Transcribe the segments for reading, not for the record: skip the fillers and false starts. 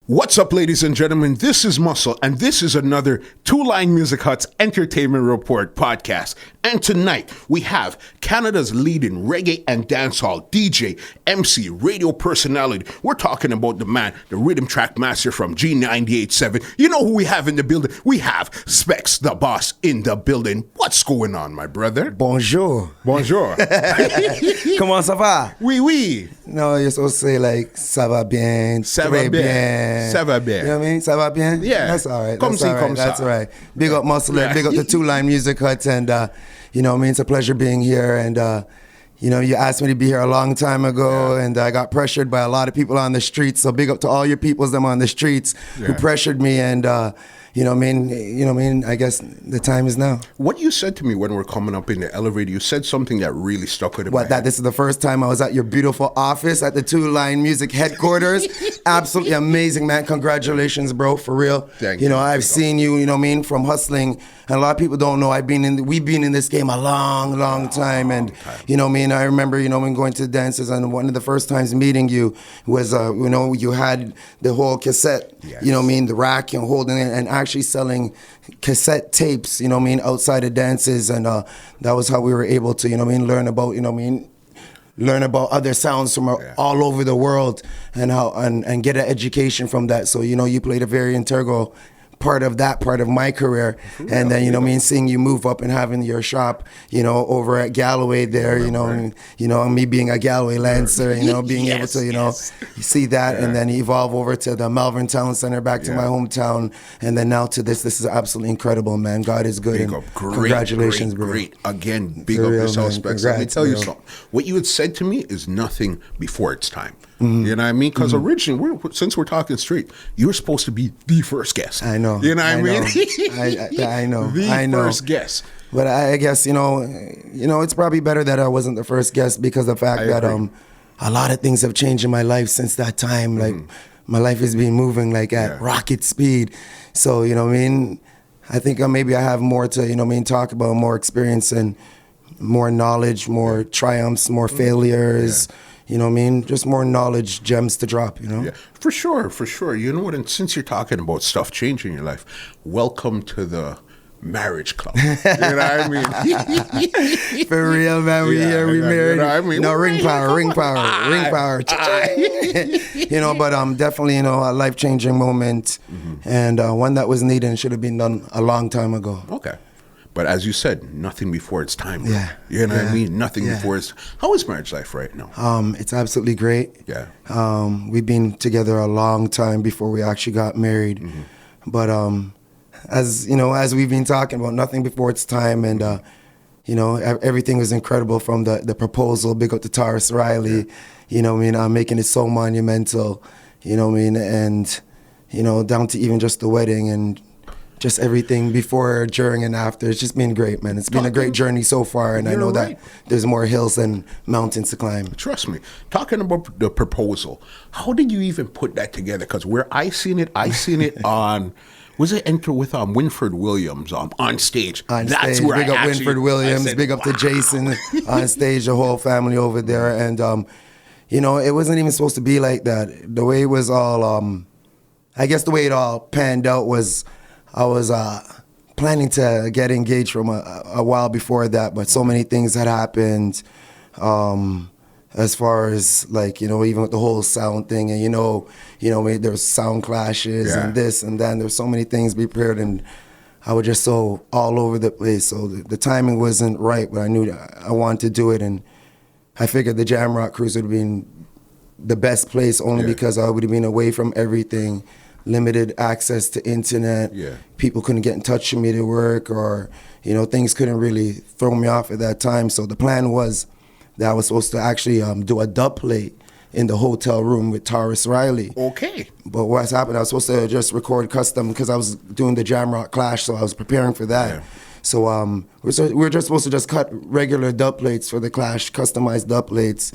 What's up, ladies and gentlemen? This is Muscle, and this is another Two Line Music Hut's Entertainment Report podcast. And tonight, we have Canada's leading reggae and dancehall DJ, MC, radio personality. We're talking about the man, the Riddim Track master from G98.7. You know who we have in the building? We have Spex Da Boss in the building. What's going on, my brother? Bonjour. Bonjour. Comment ça va? Oui, oui. No, you're supposed to say like, ça va bien, Ça va très bien. Ça va bien. You know what I mean? Ça va bien? Yeah. That's all right. Comme That's si, all right. comme ça. That's all right. Big up Muscle, big up the Two Line Music Hut, and you know what I mean? It's a pleasure being here, and you know, you asked me to be here a long time ago, and I got pressured by a lot of people on the streets. So big up to all your peoples them on the streets who pressured me, and you know what I mean? You know what I mean? I guess the time is now. What you said to me when we were coming up in the elevator, you said something that really stuck with me. What, that this is the first time I was at your beautiful office at the Two Line Music headquarters? Absolutely amazing, man. Congratulations, bro, for real. Thank you you. know, I've seen you, you know what I mean, from hustling. And a lot of people don't know we've been in this game a long time. And, you know what I mean, I remember, you know, when going to dances, and one of the first times meeting you was, you know, you had the whole cassette, you know what I mean, the rack and holding it and actually selling cassette tapes, you know what I mean, outside of dances. And that was how we were able to, you know what I mean, learn about, you know what I mean, learn about other sounds from all over the world and how and get an education from that. So, you know, you played a very integral part of my career. And then, you know what I mean, seeing you move up and having your shop, you know, over at Galloway there, you know, and, you know, me being a Galloway Lancer, you know, being able to, you know, see that and then evolve over to the Malvern Town Center, back to my hometown, and then now to this is absolutely incredible, man. God is good. Big and up. Great, congratulations, great. bro. Again, big For up real, yourself, man. Specs. Let me Congrats, tell you bro. something. What you had said to me is nothing before its time. You know what I mean? Because originally, since we're talking straight, you were supposed to be the first guest. I know. You know what I mean? I know. The first guest. But I guess, you know, it's probably better that I wasn't the first guest because of the fact that a lot of things have changed in my life since that time. Like, my life has been moving like at rocket speed. So, you know what I mean? I think maybe I have more to, you know what I mean, talk about, more experience and more knowledge, more triumphs, more failures. You know what I mean? Just more knowledge gems to drop, you know? Yeah, for sure, for sure. You know what? And since you're talking about stuff changing your life, welcome to the marriage club. You know what I mean? For real, man. We here, we married. You know what I mean? No, ring power. You know, but definitely, you know, a life-changing moment and one that was needed and should have been done a long time ago. Okay. But as you said, nothing before its time. Bro. Yeah. You know what I mean? Nothing before its... How is marriage life right now? It's absolutely great. Yeah. We've been together a long time before we actually got married. But as you know, as we've been talking about, nothing before its time, and you know, everything was incredible from the proposal. Big up to Taurus Riley. You know what I mean? Making it so monumental. You know what I mean? And you know, down to even just the wedding and just everything before, during, and after. It's just been great, man. It's been a great journey so far, and I know that there's more hills than mountains to climb. Trust me. Talking about the proposal, how did you even put that together? Because where I seen it on... Was it enter with Winford Williams on stage? That's where big up Winford Williams, said, big up to Jason on stage, the whole family over there. And, you know, it wasn't even supposed to be like that. The way it was all, I guess the way it all panned out was... I was planning to get engaged from a while before that, but so many things had happened as far as, like, you know, even with the whole sound thing, and you know, there's sound clashes and this and that. There's so many things prepared, and I was just so all over the place. So the timing wasn't right, but I knew that I wanted to do it, and I figured the Jam Rock Cruise would have been the best place only because I would have been away from everything. Limited access to internet. People couldn't get in touch with me to work, or, you know, things couldn't really throw me off at that time. So the plan was that I was supposed to actually do a dub plate in the hotel room with Taurus Riley. Okay. But what's happened, I was supposed to just record custom because I was doing the Jam Rock Clash, so I was preparing for that. So we were just supposed to just cut regular dub plates for the Clash, customized dub plates.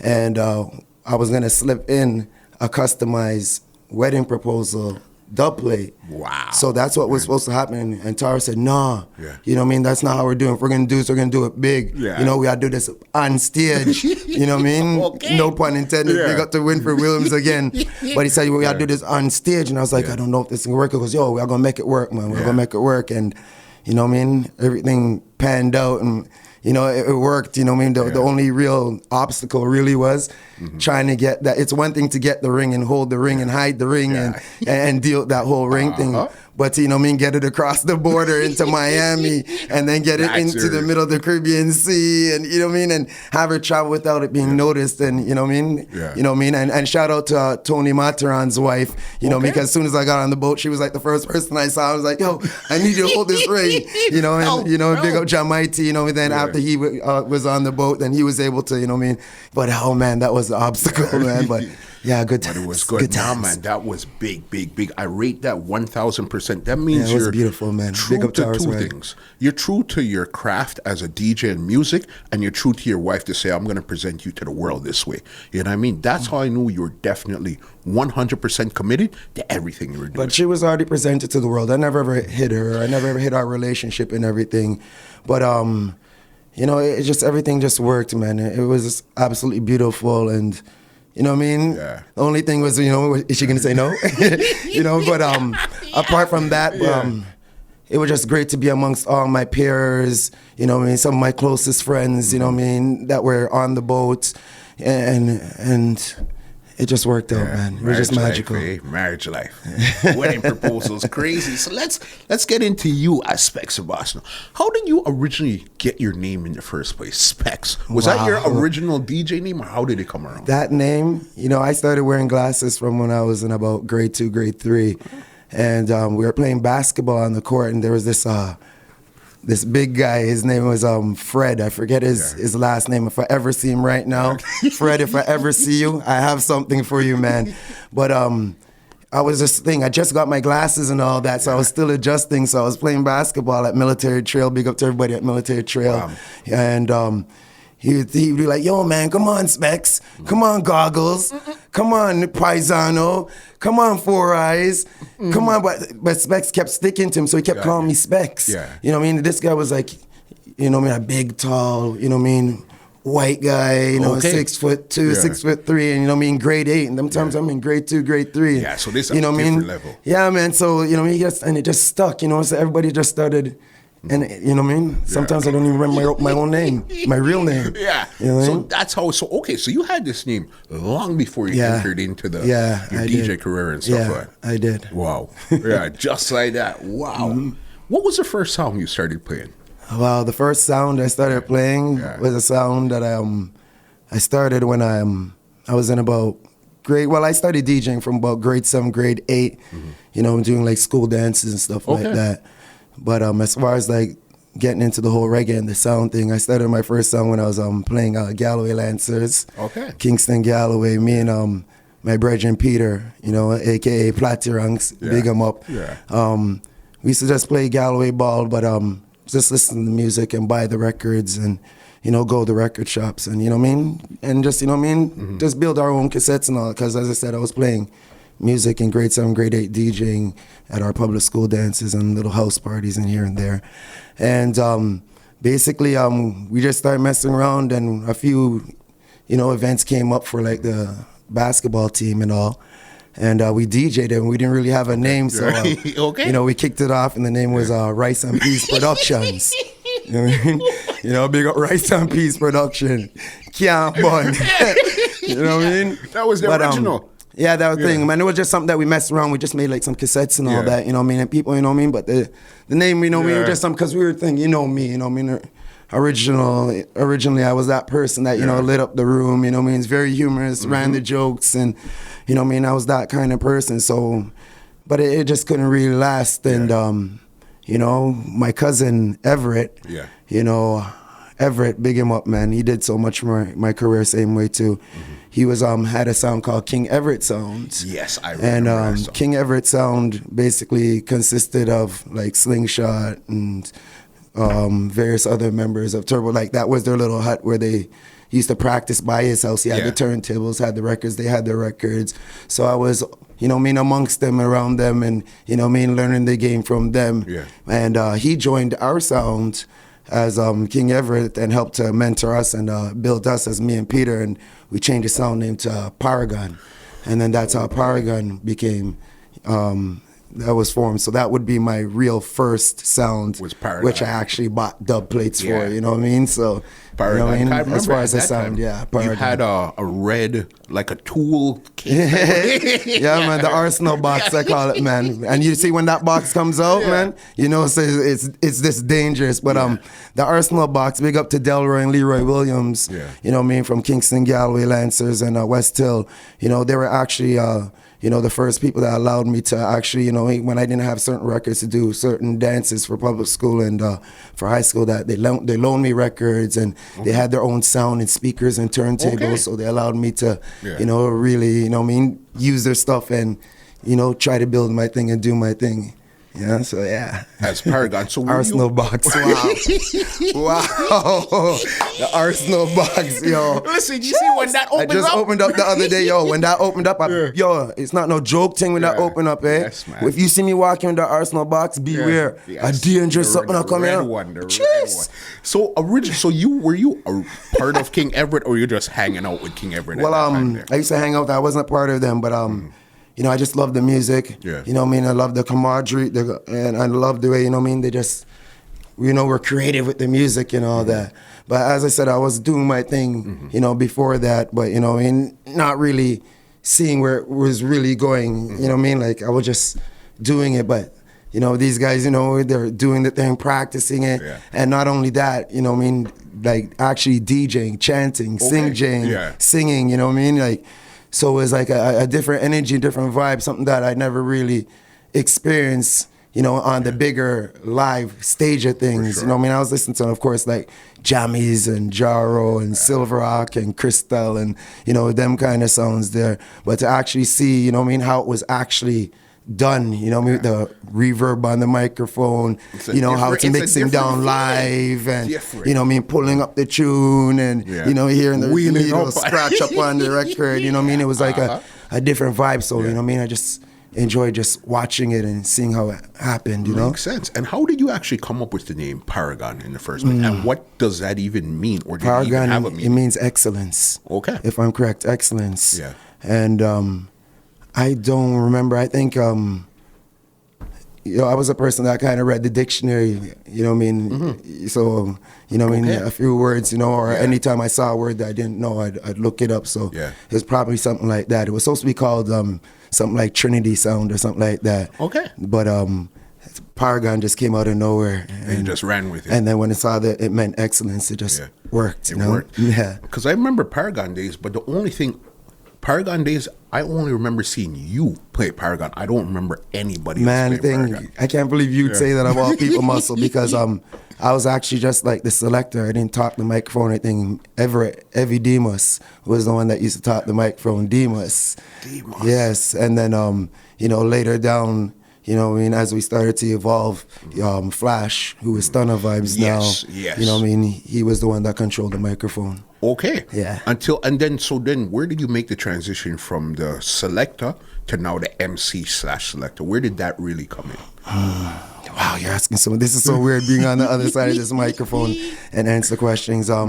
And I was going to slip in a customized wedding proposal dub plate. Wow. So that's what was supposed to happen. And Tara said, nah, Yeah. you know what I mean? That's not how we're doing. If we're going to do this, we're going to do it big. Yeah. You know, we got to do this on stage. You know what I mean? Okay. No pun intended. Yeah. Big up to Winfred Williams again. But he said, we got to do this on stage. And I was like, I don't know if this is going to work. He goes, yo, we're going to make it work, man. We're going to make it work. And, you know what I mean? Everything panned out and, you know, it worked, you know what I mean? The only real obstacle really was trying to get that. It's one thing to get the ring and hold the ring and hide the ring and deal with that whole ring thing. But, you know what I mean, get it across the border into Miami and then get it into the middle of the Caribbean Sea and, you know what I mean, and have her travel without it being noticed and, you know what I mean? Yeah. You know what I mean? And shout out to Tony Materan's wife, you know, because as soon as I got on the boat, she was like the first person I saw. I was like, yo, I need you to hold this ring, you know, and, you know, big up John Mighty, you know, and then after he was on the boat, then he was able to, you know what I mean? But, oh, man, that was the obstacle, man. But, yeah, good times. But it was good. Good Nah, times. man, that was big, big, big. I rate that 1,000%. That means it was you're beautiful, man. true Big up to to our two swag. things. You're true to your craft as a DJ and music, and you're true to your wife to say, I'm going to present you to the world this way. You know what I mean? That's how I knew you were definitely 100% committed to everything you were doing. But she was already presented to the world. I never ever hit her. I never ever hit our relationship and everything. But, you know, it just, everything just worked, man. It was just absolutely beautiful and... You know what I mean? Yeah. The only thing was, you know, is she going to say no? You know, but apart from that, it was just great to be amongst all my peers, you know what I mean, some of my closest friends, you know what I mean, that were on the boat. And it just worked out, man. It was just magical. Marriage life. Wedding proposals, crazy. So let's get into you as Spex Da Boss now. How did you originally get your name in the first place, Spex? Was that your original DJ name, or how did it come around? That name, you know, I started wearing glasses from when I was in about grade 2, grade 3. And we were playing basketball on the court, and there was this big guy. His name was Fred. I forget his last name. If I ever see him right now, Fred, if I ever see you, I have something for you, man. But I was just thinking, I just got my glasses and all that, so I was still adjusting. So I was playing basketball at Military Trail. Big up to everybody at Military Trail. Wow. And he'd be like, yo, man, come on, Spex. Come on, Goggles. Come on, Paisano. Come on, Four Eyes. Come on. But Spex kept sticking to him, so he kept calling me Spex. Yeah. You know what I mean? This guy was like, you know what I mean, a big, tall, you know what I mean, white guy, you know, 6'2", 6'3", and you know what I mean, grade 8. And sometimes I'm in grade 2, grade 3. Yeah, so this is you know a what I different mean? level. Yeah, man. So, you know what I mean, and it just stuck, you know, so everybody just started... And you know what I mean? Sometimes I don't even remember my own name, my real name. Yeah. You know what so I mean? that's how. So okay. So you had this name long before you entered into your DJ career and stuff. Yeah, I did. Wow. Yeah, just like that. Wow. What was the first song you started playing? Well, the first sound I started playing was a sound that I started when I was in about grade. Well, I started DJing from about grade 7, grade 8. You know, doing like school dances and stuff like that. But as far as like getting into the whole reggae and the sound thing, I started my first song when I was playing Galloway Lancers, Kingston Galloway. Me and my brethren Peter, you know, aka Platyranks, big him up. We used to just play Galloway ball, but just listen to the music and buy the records and, you know, go to the record shops and, you know what I mean? And just, you know what I mean? Just build our own cassettes and all, because as I said, I was playing music in grade 7, grade 8, DJing at our public school dances and little house parties and here and there. And basically, we just started messing around, and a few, you know, events came up for like the basketball team and all. And we DJ'd it, and we didn't really have a name, so you know, we kicked it off, and the name was Rice and Peace Productions. You know what I mean? You know, big up Rice and Peace Production. Can't bun. You know what I mean? That was the original. Yeah, that was the thing, man. It was just something that we messed around. We just made like some cassettes and all that, you know what I mean? And people, you know what I mean? But the name, you know what I mean? Just something, because we were thinking, you know me, you know what I mean? Originally, I was that person that, you know, lit up the room, you know what I mean? It's very humorous, ran the jokes, and, you know what I mean? I was that kind of person, so, but it just couldn't really last. And, you know, my cousin Everett, you know, Everett, big him up, man. He did so much for my career, same way too. He was had a sound called King Everett Sounds. Yes, I remember. And King Everett Sound basically consisted of like Slingshot and various other members of Turbo. Like that was their little hut where they, he used to practice by his house. He had the turntables, had the records, they had the records. So I was, you know what I mean, amongst them, around them, and, you know what I mean, learning the game from them. Yeah. And he joined our sound as King Everett and helped to mentor us and build us as me and Peter, and we changed the sound name to Paragon. And then that's how Paragon became, that was formed. So that would be my real first sound, which I actually bought dub plates for, you know what I mean? So, Paragon. you know what I mean? I remember as far as the time, sound, Paragon. You had a red, like a tool case. Yeah, man, the Arsenal box, I call it, man. And you see when that box comes out, man, you know, it's this dangerous. But the Arsenal box, big up to Delroy and Leroy Williams, you know what I mean, from Kingston, Galway, Lancers, and West Hill. You know, they were actually... you know, the first people that allowed me to actually, you know, when I didn't have certain records to do certain dances for public school and for high school, that they loaned me records, and they had their own sound and speakers and turntables, so they allowed me to, you know, really, you know what I mean, use their stuff and, you know, try to build my thing and do my thing. Yeah, so yeah. As Paragon. So Arsenal box, wow. Wow. The Arsenal box, yo. Listen, you see when that opened up? I just opened up the other day, yo. When that opened up, yo, it's not no joke thing when that opened up, eh? Yes, man. If you see me walking with the Arsenal box, beware. A dangerous something will come in. Cheers. So originally, were you a part of King Everett, or you just hanging out with King Everett? Well, I used to hang out. I wasn't a part of them, but you know, I just love the music. Yeah. You know what I mean? I love the camaraderie, and I love the way, you know what I mean, they just, you know, we're creative with the music and all that. But as I said, I was doing my thing, you know, before that, but, you know, and not really seeing where it was really going, you know what I mean? Like, I was just doing it, but, you know, these guys, you know, they're doing the thing, practicing it, and not only that, you know what I mean, like, actually DJing, chanting, singing, you know what I mean? Like, so it was like a different energy, different vibe, something that I never really experienced, you know, on the bigger live stage of things. You know what I mean? I was listening to, of course, like Jammies and Jaro and Silver Rock and Crystal and, you know, them kind of sounds there. But to actually see, you know what I mean, how it was actually done, you know, with the reverb on the microphone, you know, how it's mixing down live and, you know what I mean, pulling up the tune and, you know, hearing the needle scratch up on the record, you know what I mean? It was like a different vibe. So, you know what I mean? I just enjoyed just watching it and seeing how it happened, you know? Makes sense. And how did you actually come up with the name Paragon in the first place? And what does that even mean? Or did it even have a meaning? It means excellence. Okay. If I'm correct, excellence. Yeah. And, I don't remember. I think, you know, I was a person that kind of read the dictionary, you know what I mean? So, you know what I mean? A few words, you know, or anytime I saw a word that I didn't know, I'd look it up. So it was probably something like that. It was supposed to be called something like Trinity Sound or something like that. Okay. But Paragon just came out of nowhere. And you just ran with it. And then when I saw that it meant excellence, it just worked, you know? Worked. Yeah. Because I remember Paragon days, but the only thing... Paragon days, I only remember seeing you play Paragon. I don't remember anybody else playing Paragon. I can't believe you'd say that of all people, Muscle, because I was actually just like the selector. I didn't talk the microphone or anything. Evie Demas was the one that used to talk the microphone. Demas. Yes, and then, you know, later down, you know what I mean, as we started to evolve, Flash, who is Stunner Vibes now, you know what I mean, he was the one that controlled the microphone. Okay. Yeah. So then where did you make the transition from the selector to now the MC/selector? Where did that really come in? Wow, you're asking someone. This is so weird being on the other side of this microphone and answer questions. I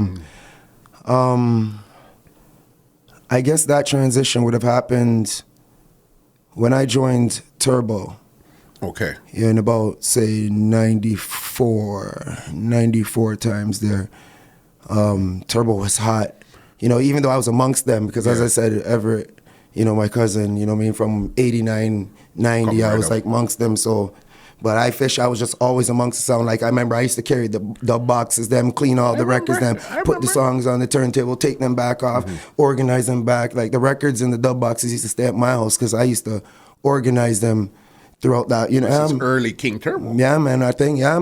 guess that transition would have happened when I joined Turbo. Okay. In about, say, 94 times there. Turbo was hot, you know, even though I was amongst them, because as I said, Everett, you know, my cousin, you know what I mean, from 89, 90, I was like amongst them, so, but I was just always amongst the sound. Like, I remember I used to carry the boxes, them, clean all the records, them, put the songs on the turntable, take them back off, organize them back. Like, the records in the dub boxes used to stay at my house, because I used to organize them throughout that, you know. This is early King Turbo. Yeah, man. I think I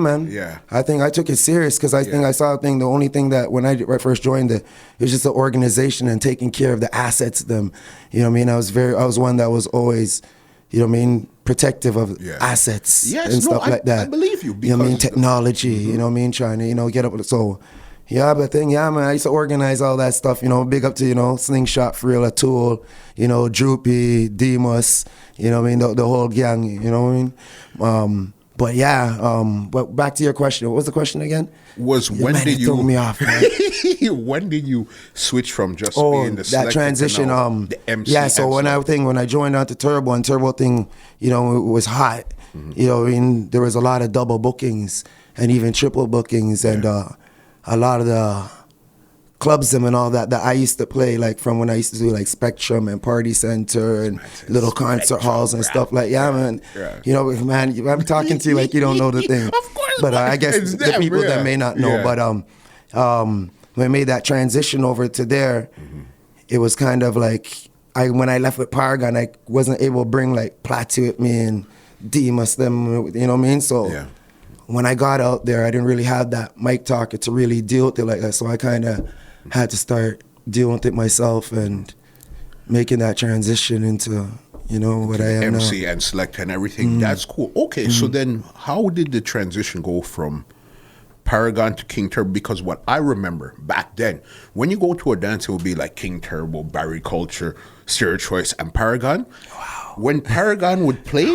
took it serious, because I think I saw the only thing that when I first joined it was just the organization and taking care of the assets of them. You know what I mean? I was one that was always, you know what I mean, protective of assets and stuff like that. I believe you. You know what I mean? Technology, you know what I mean? Trying to, you know, get up. So, Yeah, but thing, yeah, man, I used to organize all that stuff, you know, big up to, you know, Slingshot, For Real, Tool, you know, Droopy, Demus, you know what I mean, the whole gang, you know what I mean? But yeah, but back to your question. What was the question again? When did you threw me off, man. when did you switch from just being the that transition, the MC? Yeah, so when I joined onto Turbo, and Turbo thing, you know, it was hot. You know, I mean, there was a lot of double bookings and even triple bookings, and a lot of the clubs and all that I used to play, like from when I used to do like Spectrum and Party Center and little concert halls and stuff like man. You know, man, I'm talking to you like you don't know the thing. Of course, but I guess the people that may not know. But when I made that transition over to there, it was kind of like when I left with Paragon, I wasn't able to bring like Platy with me and Demus them, you know what I mean? So when I got out there, I didn't really have that mic talker to really deal with it like that. So I kind of had to start dealing with it myself and making that transition into, you know, what I am MC now. And select and everything. That's cool. Okay, so then how did the transition go from Paragon to King Turbo? Because what I remember back then, when you go to a dance, it would be like King Turbo, Barry Culture, Stereo Choice, and Paragon. Wow. When Paragon would play,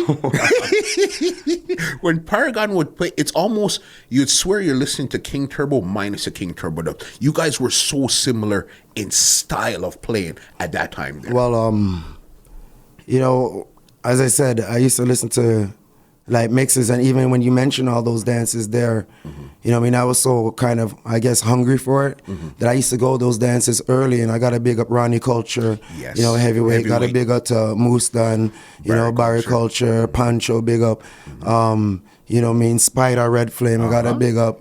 it's almost, you'd swear you're listening to King Turbo minus a King Turbo dub. You guys were so similar in style of playing at that time there. Well, you know, as I said, I used to listen to like mixes, and even when you mention all those dances there, you know what I mean, I was so kind of, I guess, hungry for it, that I used to go to those dances early, and I got to big up Ronnie Culture, you know, heavyweight. Got to big up to Moose Dunn, you know, Barry Culture, Pancho, big up, you know what I mean, Spider, Red Flame, I got to big up,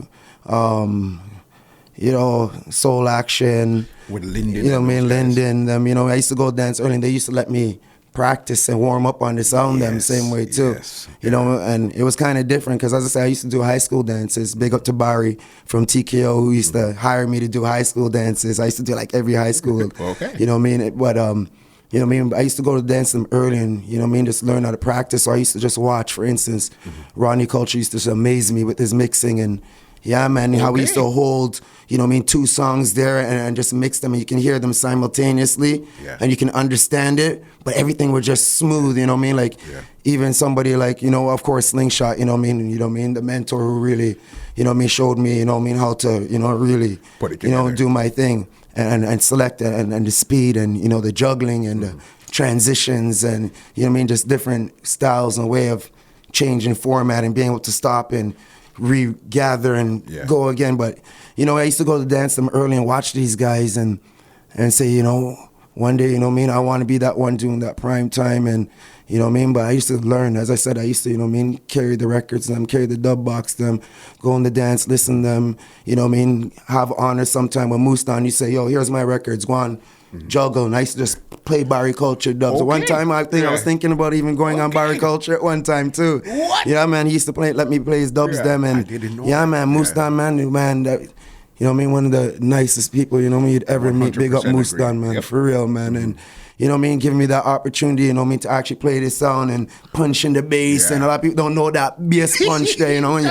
you know, Soul Action, with Linden, you know what I mean, Linden, them, you know, I used to go dance early, and they used to let me practice and warm up on the sound them same way too, you know, and it was kind of different because, as I said, I used to do high school dances. Big up to Barry from TKO, who used to hire me to do high school dances. I used to do like every high school, you know what I mean. But you know what I mean, I used to go to dance them early, and you know what I mean, just learn how to practice. So I used to just watch. For instance, Ronnie Culture used to just amaze me with his mixing, and yeah, man, how we used to hold, you know what I mean, two songs there and just mix them, and you can hear them simultaneously, and you can understand it, but everything was just smooth, you know what I mean, like even somebody like, you know, of course, Slingshot, you know what I mean, the mentor who really, you know what I mean, showed me, you know what I mean, how to, you know, really, you know, do my thing and select and the speed and, you know, the juggling and the transitions and, you know what I mean, just different styles and way of changing format and being able to stop and regather and go again. But you know, I used to go to dance them early and watch these guys and say, you know, one day, you know what I mean, I want to be that one doing that prime time, and you know what I mean. But I used to learn, as I said, I used to, you know what I mean, carry the records them, carry the dub box them, go on the dance, listen them, you know what I mean, have honor sometime with Moose Down. You say, yo, here's my records, go on, juggle. And I used to just play Barry Culture dubs. So one time I was thinking about even going on Barry Culture at one time too. What? Yeah, man, he used to let me play his dubs them, and I didn't know man, Moose Down, man, that, you know what I mean, one of the nicest people, you know what I mean, you'd ever meet. Big up Moose Down, man, for real, man. And you know what I mean, giving me that opportunity, you know what I mean, to actually play this sound and punch in the bass. And a lot of people don't know that bass punch there, you know, and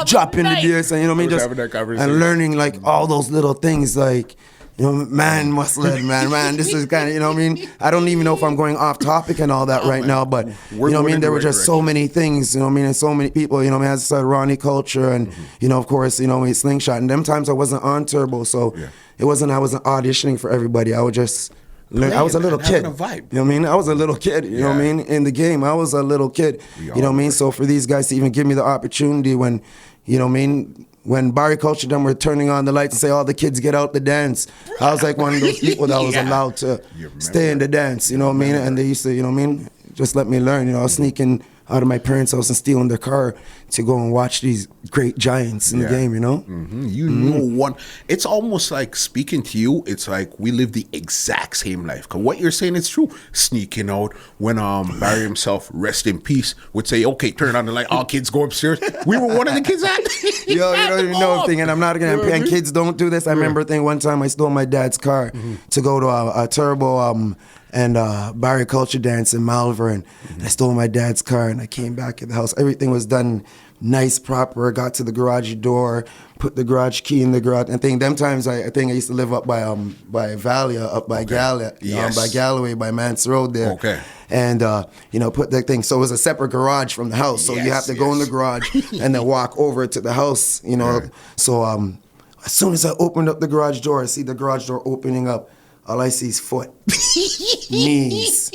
drop in the bass, and you know what I mean, just and learning like all those little things, like, you know, man, muscle, man, this is kind of, you know what I mean, I don't even know if I'm going off topic and all that right now, but, you know what I mean, there were just so many things, you know what I mean, and so many people, you know what I mean, as I said, Ronnie Culture, and, you know, of course, you know, Slingshot, and them times I wasn't on Turbo, so it wasn't, I wasn't auditioning for everybody, I would just learn. I was a little kid, you know what I mean, I was a little kid, you know what I mean, in the game, I was a little kid, you know what I mean, so for these guys to even give me the opportunity when, you know what I mean, when Barry Culture them were turning on the lights and say, all the kids get out the dance, I was like one of those people that was allowed to stay in the dance, you know what I mean? And they used to, you know what I mean, just let me learn, you know, I was sneaking out of my parents' house and stealing their car to go and watch these great giants in the game, you know? You know one. It's almost like, speaking to you, it's like we live the exact same life. Because what you're saying is true. Sneaking out when Barry himself, rest in peace, would say, okay, turn on the light, all kids go upstairs. We were one of the kids that. Yo, you don't even know a thing, and I'm not going to, and kids don't do this. I remember a thing one time I stole my dad's car to go to a Turbo and Barry Culture dance in Malvern. I stole my dad's car, and I came back at the house. Everything was done nice, proper. Got to the garage door, put the garage key in the garage. I think them times I used to live up by Valia, up by by Galloway, by Mance Road there. Okay. And put that thing. So it was a separate garage from the house. So you have to go in the garage and then walk over to the house. So as soon as I opened up the garage door, I see the garage door opening up. All I see is foot, knees,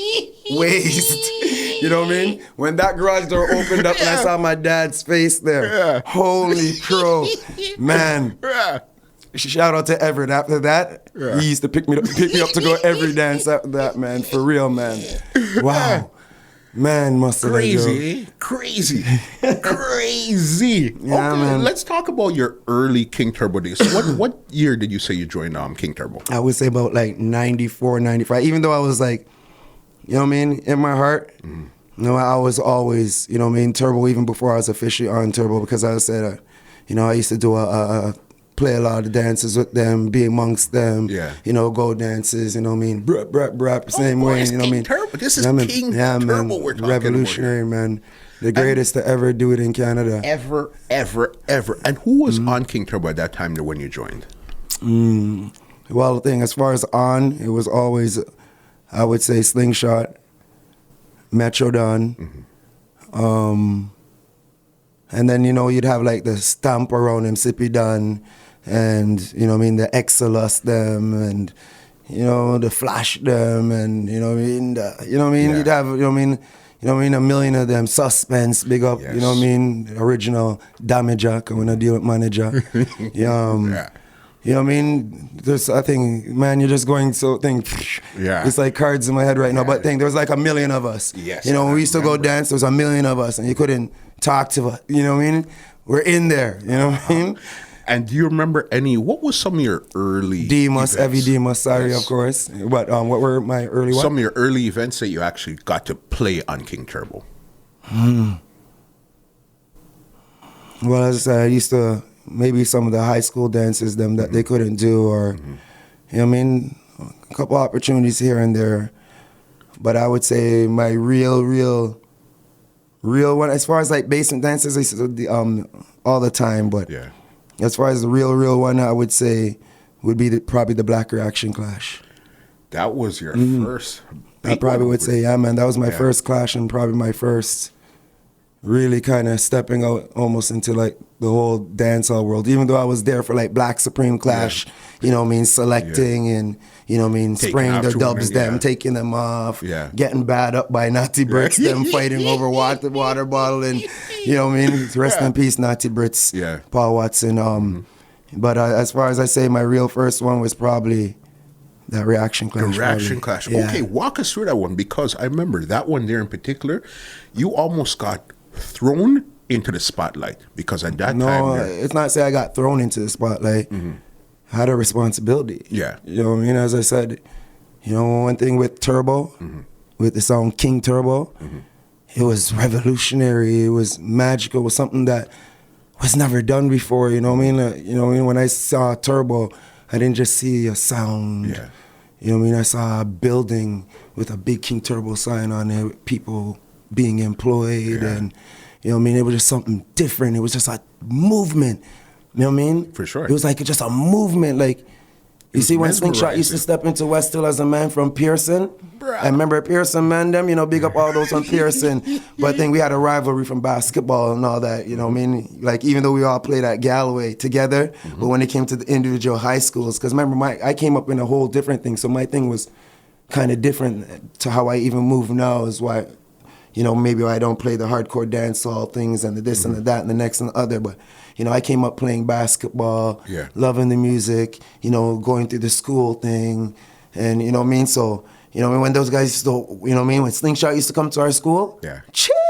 waist. You know what I mean? When that garage door opened up and I saw my dad's face there, holy crow, man. Shout out to Everett. After that, he used to pick me up to go every dance after that, man. For real, man. Wow. Man, crazy. Yeah, man. Let's talk about your early King Turbo days. What year did you say you joined King Turbo? I would say about like 94, 95. Even though I was like, you know what I mean, in my heart, I was always, you know what I mean, Turbo even before I was officially on Turbo, because I said, I used to do play a lot of dances with them, be amongst them, go dances, you know what I mean, brap, same way, you know what I mean. Turbo. This is King Turbo we're talking revolutionary, about. Man. The greatest to ever do it in Canada. Ever. And who was on King Turbo at that time when you joined? Well, the thing, as far as on, it was always, I would say, Slingshot, Metro Don, and then, you'd have like the stamp around him, Sippy Don, and, the Exodus them, and, the Flash them, and, you'd have, a million of them, Suspense, big up, the original Damager, when I deal with manager. There's, I think, man, you're just going it's like cards in my head right now, but there was like a million of us. Yes, when we used to go dance, there was a million of us, and you couldn't talk to us, you know what I mean? We're in there, you know what I mean? And do you remember what was some of your early Demas, Evie Demas, sorry, of course. But what were my early Some of your early events that you actually got to play on King Turbo? Well, as I said, I used to, maybe some of the high school dances them that they couldn't do, or, a couple opportunities here and there. But I would say my real one, as far as like basement dances, I used to do all the time, but as far as the real one, I would say would be probably the Black Reaction Clash. That was your first? I probably would say, man, that was my first clash, and probably my first really kind of stepping out almost into like the whole dancehall world, even though I was there for like Black Supreme Clash, selecting and, spraying their dubs them, taking them off, getting bad up by Naughty Brits, them fighting over water bottle, and, rest in peace, Naughty Brits, Paul Watson. But as far as I say, my real first one was probably that Reaction Clash. The Reaction Clash. Yeah. Okay, walk us through that one, because I remember that one there in particular, you almost got thrown into the spotlight, because at that time... No, it's not say I got thrown into the spotlight. I had a responsibility. Yeah. You know what I mean? As I said, one thing with Turbo, with the song King Turbo, it was revolutionary. It was magical. It was something that was never done before. You know what I mean? When I saw Turbo, I didn't just see a sound. Yeah. You know what I mean? I saw a building with a big King Turbo sign on it, with people being employed, and, it was just something different. It was just a movement. You know what I mean? For sure. It was like just a movement. Like, you see, when Slingshot used to step into West Hill as a man from Pearson, I remember Pearson, man, them, big up all those on Pearson. But I think we had a rivalry from basketball and all that, you know what I mean? Like, even though we all played at Galloway together, but when it came to the individual high schools, because remember, I came up in a whole different thing, so my thing was kind of different to how I even move now, is why, maybe I don't play the hardcore dancehall things and the this and the that and the next and the other, but I came up playing basketball, loving the music, going through the school thing, and, So, when those guys used to, when Slingshot used to come to our school,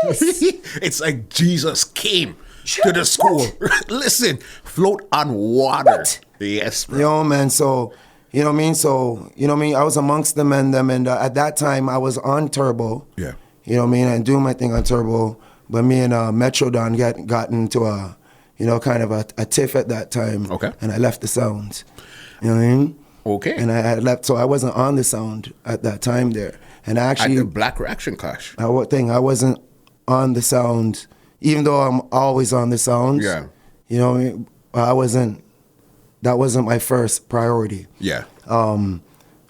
it's like Jesus came to the school. Listen, float on water. What? Yes, bro. Man, so, I was amongst them and at that time I was on Turbo. Yeah. And doing my thing on Turbo, but me and Metro Don got into a, kind of a tiff at that time. Okay. And I left the sound. You know what I mean? Okay. And I had left, so I wasn't on the sound at that time there. And I actually... At the Black Reaction Clash. I wasn't on the sound, even though I'm always on the sounds, you know, that wasn't my first priority. Yeah.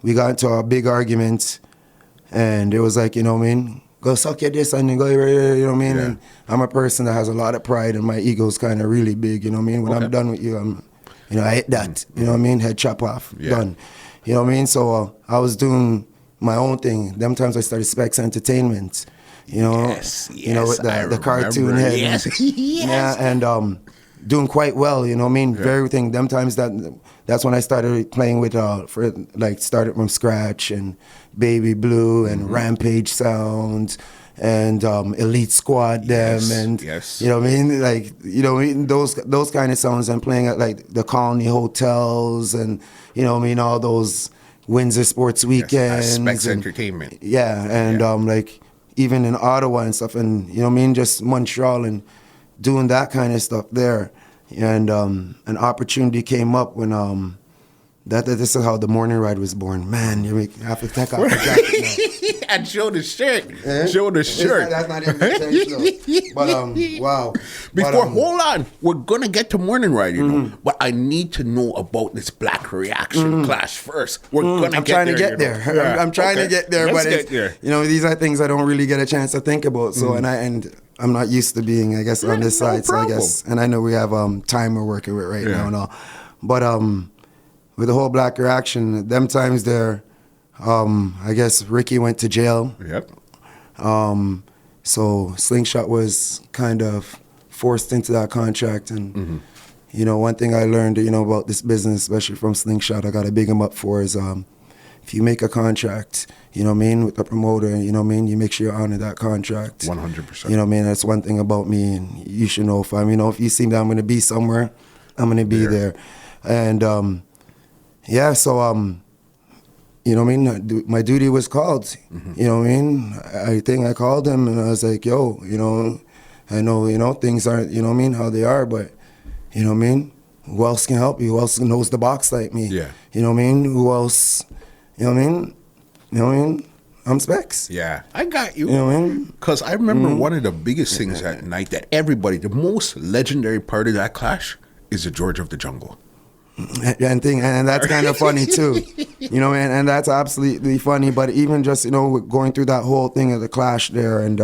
We got into a big argument, and it was like, you know what I mean, go suck your this and go, you know what I mean? And I'm a person that has a lot of pride, and my ego's kind of really big, you know what I mean? When I'm done with you, I hit that, you know what I mean? Head chop off, done. You know what I mean? So I was doing my own thing. Them times I started Spex Entertainment, you know, with the cartoon head. Yeah, and doing quite well, you know what I mean? Everything. Them times that's when I started playing with started from scratch, and Baby Blue and Rampage Sound and Elite Squad and you know what I mean, like, you know, those kind of sounds, and playing at like the Colony Hotels, and you know what I mean, all those Windsor Sports Weekends, Spex Entertainment, and like even in Ottawa and stuff, and you know what I mean, just Montreal, and doing that kind of stuff there. And an opportunity came up when this is how the morning ride was born. Man, you have to take off the jacket now. And show the shirt. Show the shirt. That's not even intentional. But wow. Hold on. We're gonna get to morning ride, you know. But I need to know about this Black Reaction clash first. I'm trying to get there. I'm trying to get there, but you know, these are things I don't really get a chance to think about. So and I'm not used to being, I guess, on this side. So I guess, and I know we have time we're working with right now and all. But with the whole Black Reaction, them times there, I guess Ricky went to jail. Yep. So Slingshot was kind of forced into that contract. And, you know, one thing I learned, you know, about this business, especially from Slingshot, I got to big him up for is if you make a contract, you know what I mean, with the promoter, you know what I mean, you make sure you honor that contract. 100%. You know what I mean? That's one thing about me, and you should know if you see that I'm going to be somewhere, I'm going to be there. And, so, you know what I mean, my duty was called. You know what I mean? I think I called him, and I was like, yo, you know, I know, you know, things aren't, you know what I mean, how they are, but, you know what I mean, who else can help you? Who else knows the box like me? Yeah. You know what I mean? Who else, you know what I mean? You know what I mean? I'm Spex. Yeah, I got you. You know what I mean? Because I remember one of the biggest things that night that everybody, the most legendary part of that clash is the George of the Jungle. And that's kind of funny too, you know, and that's absolutely funny. But even just, you know, going through that whole thing of the clash there and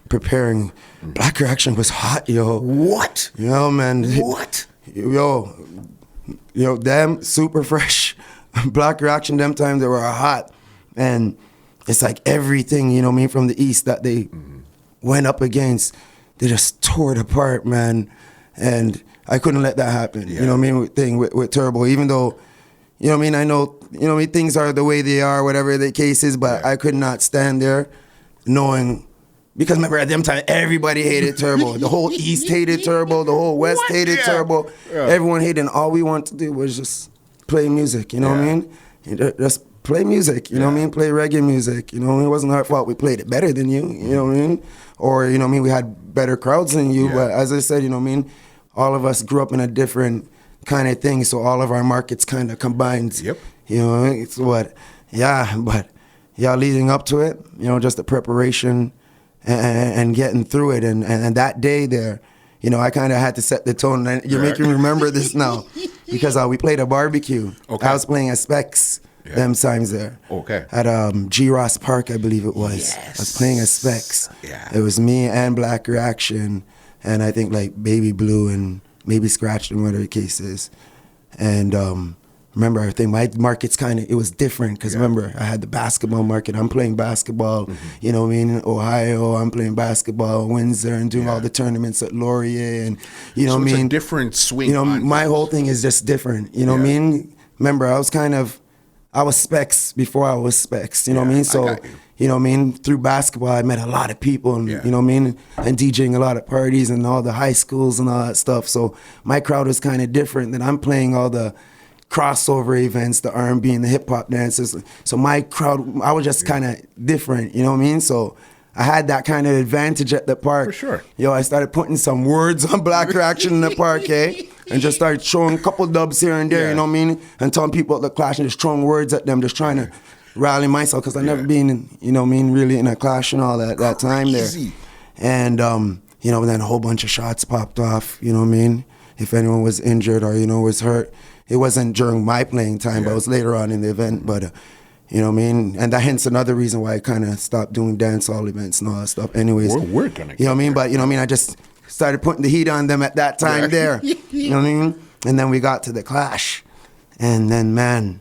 preparing, Black Reaction was hot, yo. What? You know, man. What? Yo, them super fresh. Black Reaction, them times they were hot, and it's like everything, you know what I mean, from the East that they went up against, they just tore it apart, man. And I couldn't let that happen. You know what I mean? With Turbo, even though, you know what I mean, I know, you know what I mean, things are the way they are, whatever the case is, but I could not stand there knowing, because remember at them time, everybody hated Turbo. The whole East hated Turbo, the whole West hated Turbo. Everyone hated, and all we wanted to do was just play music, you know what I mean? Just play music, you know what I mean? Play reggae music, you know what I mean? It wasn't our fault we played it better than you, you know what I mean? Or, you know what I mean, we had better crowds than you, but as I said, you know what I mean? All of us grew up in a different kind of thing, so all of our markets kind of combined. Yep. You know, it's what, leading up to it, you know, just the preparation and getting through it. And that day there, you know, I kind of had to set the tone. And you're making me remember this now because we played a barbecue. Okay. I was playing a Spex them times there. Okay. At G. Ross Park, I believe it was. Yes. I was playing a Spex. Yeah. It was me and Black Reaction. And I think like Baby Blue and maybe Scratched and whatever the case is. And remember, I think my market's it was different because remember, I had the basketball market. I'm playing basketball, you know what I mean, in Ohio. I'm playing basketball, Windsor, and doing all the tournaments at Laurier. And, you know what I mean? It's a different swing. You know, my whole thing is just different. You know what I mean? Remember, I was Spex before I was Spex. You know what I mean? So, you know what I mean? Through basketball, I met a lot of people, and, you know what I mean? And DJing a lot of parties and all the high schools and all that stuff. So my crowd was kind of different. Then I'm playing all the crossover events, the R&B and the hip-hop dances. So my crowd, I was just kind of different, you know what I mean? So I had that kind of advantage at the park. For sure. Yo, I started putting some words on Black Reaction in the park, and just started showing a couple dubs here and there, you know what I mean? And telling people at the clash and just throwing words at them, just trying to rally myself, because I never been, you know what I mean, really in a clash and all that time there. And you know, and then a whole bunch of shots popped off, you know what I mean? If anyone was injured or, you know, was hurt. It wasn't during my playing time, but it was later on in the event. But, you know what I mean? And that hence another reason why I kind of stopped doing dancehall events and all that stuff anyways. We're gonna you know what I mean? But, you know what I mean? I just started putting the heat on them at that time there. You know what I mean? And then we got to the clash. And then, man,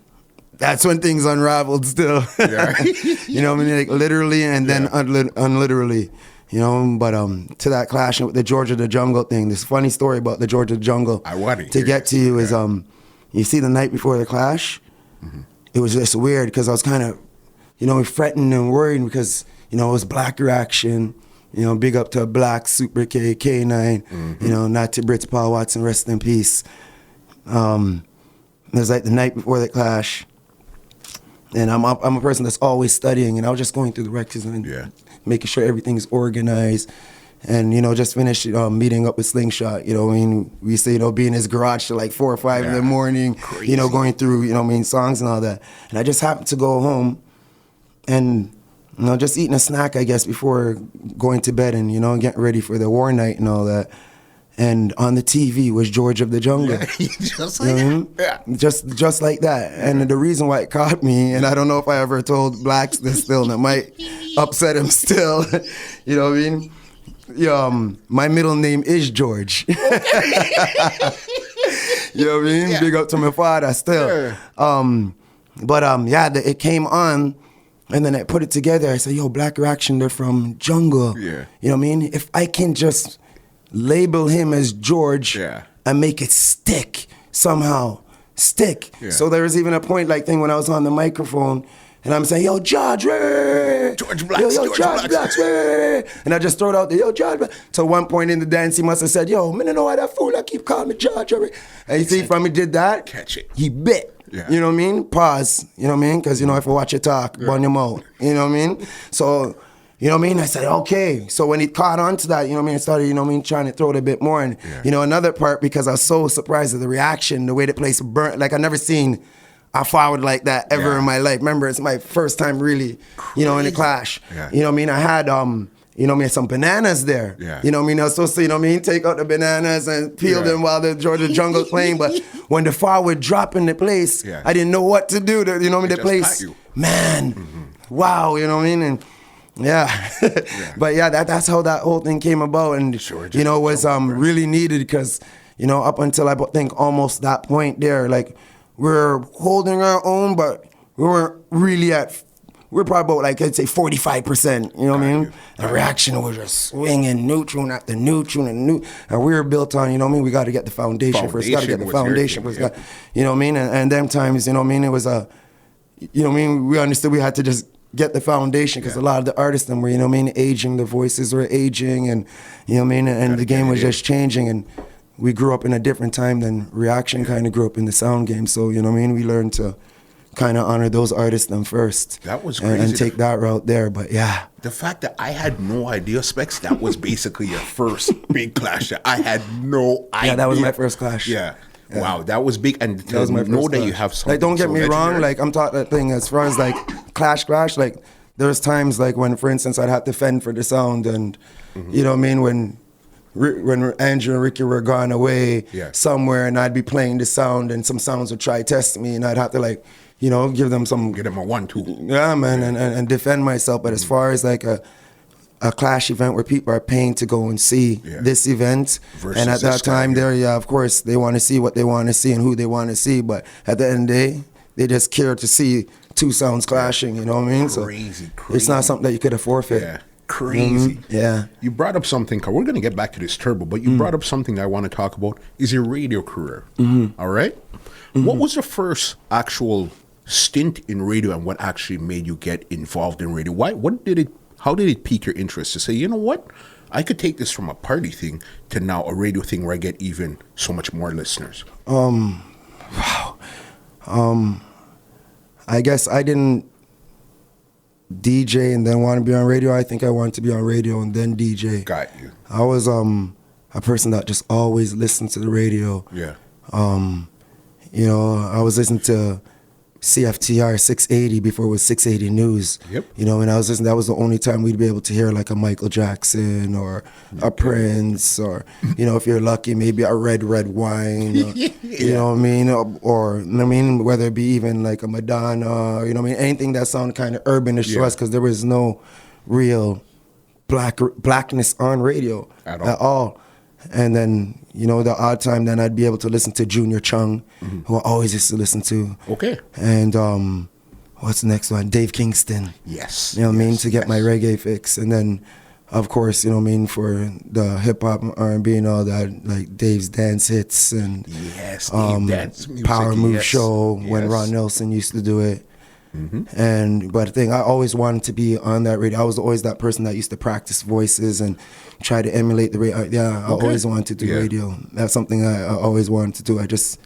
that's when things unraveled still. You know what I mean? Like literally and then unliterally. You know, but to that clash with the Georgia the Jungle thing, this funny story about the Georgia Jungle I want to get to you is, you see the night before the clash, it was just weird because I was kind of, you know, fretting and worried because, you know, it was Black Reaction, you know, big up to Black, Super K, K9, you know, not to Brits, Paul Watson, rest in peace. It was like the night before the clash, and I'm a person that's always studying, and I was just going through the records and making sure everything's organized. And, you know, just finished meeting up with Slingshot, you know, I mean, we used to, you know, be in his garage till like 4 or 5 in the morning, Crazy. You know, going through, you know, I mean, songs and all that. And I just happened to go home and, you know, just eating a snack, I guess, before going to bed and, you know, getting ready for the war night and all that. And on the TV was George of the Jungle. Just like that. Yeah. Just like that. And the reason why it caught me, and I don't know if I ever told Blacks this still, and it might upset him still, you know what I mean? My middle name is George. You know what I mean? Yeah. Big up to my father still. Yeah. It came on, and then I put it together. I said, yo, Black Reaction, they're from Jungle. Yeah. You know what I mean? If I can just label him as George and make it stick somehow. Yeah. So there was even a point like thing when I was on the microphone and I'm saying, yo, George Blacks, George Blacks. And I just throw it out there, yo, George Blacks. So one point in the dance, he must have said, yo, man, I don't know why that fool I keep calling me George. And you see, from he did that, catch it. He bit. Yeah. You know what I mean? Pause. You know what I mean? Because, you know, if I watch you talk, burn your mouth. You know what I mean? So, you know what I mean? I said, okay. So when he caught on to that, you know what I mean? I started, you know what I mean, trying to throw it a bit more. And, you know, another part, because I was so surprised at the reaction, the way the place burnt. Like, I never seen a forward like that ever in my life. Remember, it's my first time really, you know, in the clash. Yeah. You know what I mean? I had, you know what I mean, some bananas there. Yeah. You know what I mean? I was supposed to, you know what I mean, take out the bananas and peel them while the Georgia Jungle playing. But when the forward dropped in the place, I didn't know what to do. You know what I mean? The place, man, wow, you know what I mean? And but that's how that whole thing came about, and you know, was really needed because, you know, up until I think almost that point there, like we're holding our own, but we weren't really we're probably about like I'd say 45%. You know what I mean? The reaction was just swinging neutral after neutral and we were built on, you know what I mean? We got to get the foundation first. Got to get the foundation first. You know what I mean? And them times, you know what I mean? It was you know what I mean? We understood we had to just get the foundation because a lot of the artists were, you know what I mean, aging, the voices were aging, and you know what I mean, and the game was just changing, and we grew up in a different time than Reaction kind of grew up in the sound game. So you know what I mean, we learned to kind of honor those artists them first. That was crazy. And take that route there. But the fact that I had no idea, Spex, that was basically your first big clash. I had no idea. Yeah, that was my first clash. Yeah. Wow, that was big, and that was my first know that clash. You have something. Like, don't get me legendary. wrong. Like, I'm talking that thing as far as like clash. Like, there's times like when, for instance, I'd have to fend for the sound, and you know what I mean, when Andrew and Ricky were gone away somewhere, and I'd be playing the sound, and some sounds would try test me, and I'd have to like, you know, give them a 1-2. Yeah, man, and defend myself. But as far as like a clash event where people are paying to go and see this event. Versus and at that time there, of course, they want to see what they want to see and who they want to see. But at the end of the day, they just care to see two sounds clashing, you know what I mean? Crazy. It's not something that you could have forfeit. Yeah. Crazy. Yeah. You brought up something, we're going to get back to this turbo, but you brought up something I want to talk about, is your radio career. All right? What was the first actual stint in radio, and what actually made you get involved in radio? How did it pique your interest to say, you know what, I could take this from a party thing to now a radio thing where I get even so much more listeners? Wow. I guess I didn't DJ and then want to be on radio. I think I wanted to be on radio and then DJ. Got you. I was a person that just always listened to the radio. Yeah. You know, I was listening to CFTR 680 before it was 680 News. Yep. You know, and I was listening. That was the only time we'd be able to hear like a Michael Jackson or a Prince, or you know, if you're lucky, maybe a Red Wine. Or, you know what I mean? Or I mean, whether it be even like a Madonna, or, you know what I mean? Anything that sounded kind of urbanish to us, because there was no real blackness on radio at all. And then, you know, the odd time then I'd be able to listen to Junior Chung, who I always used to listen to. Okay. And what's the next one? Dave Kingston. Yes. You know what I mean? To get my reggae fix. And then, of course, you know what I mean, for the hip-hop, R&B and all that, like Dave's Dance Hits and Dance music, Power Move Show when Ron Nelson used to do it. But the thing, I always wanted to be on that radio. I was always that person that used to practice voices and try to emulate the radio. I always wanted to do radio. That's something I always wanted to do. I just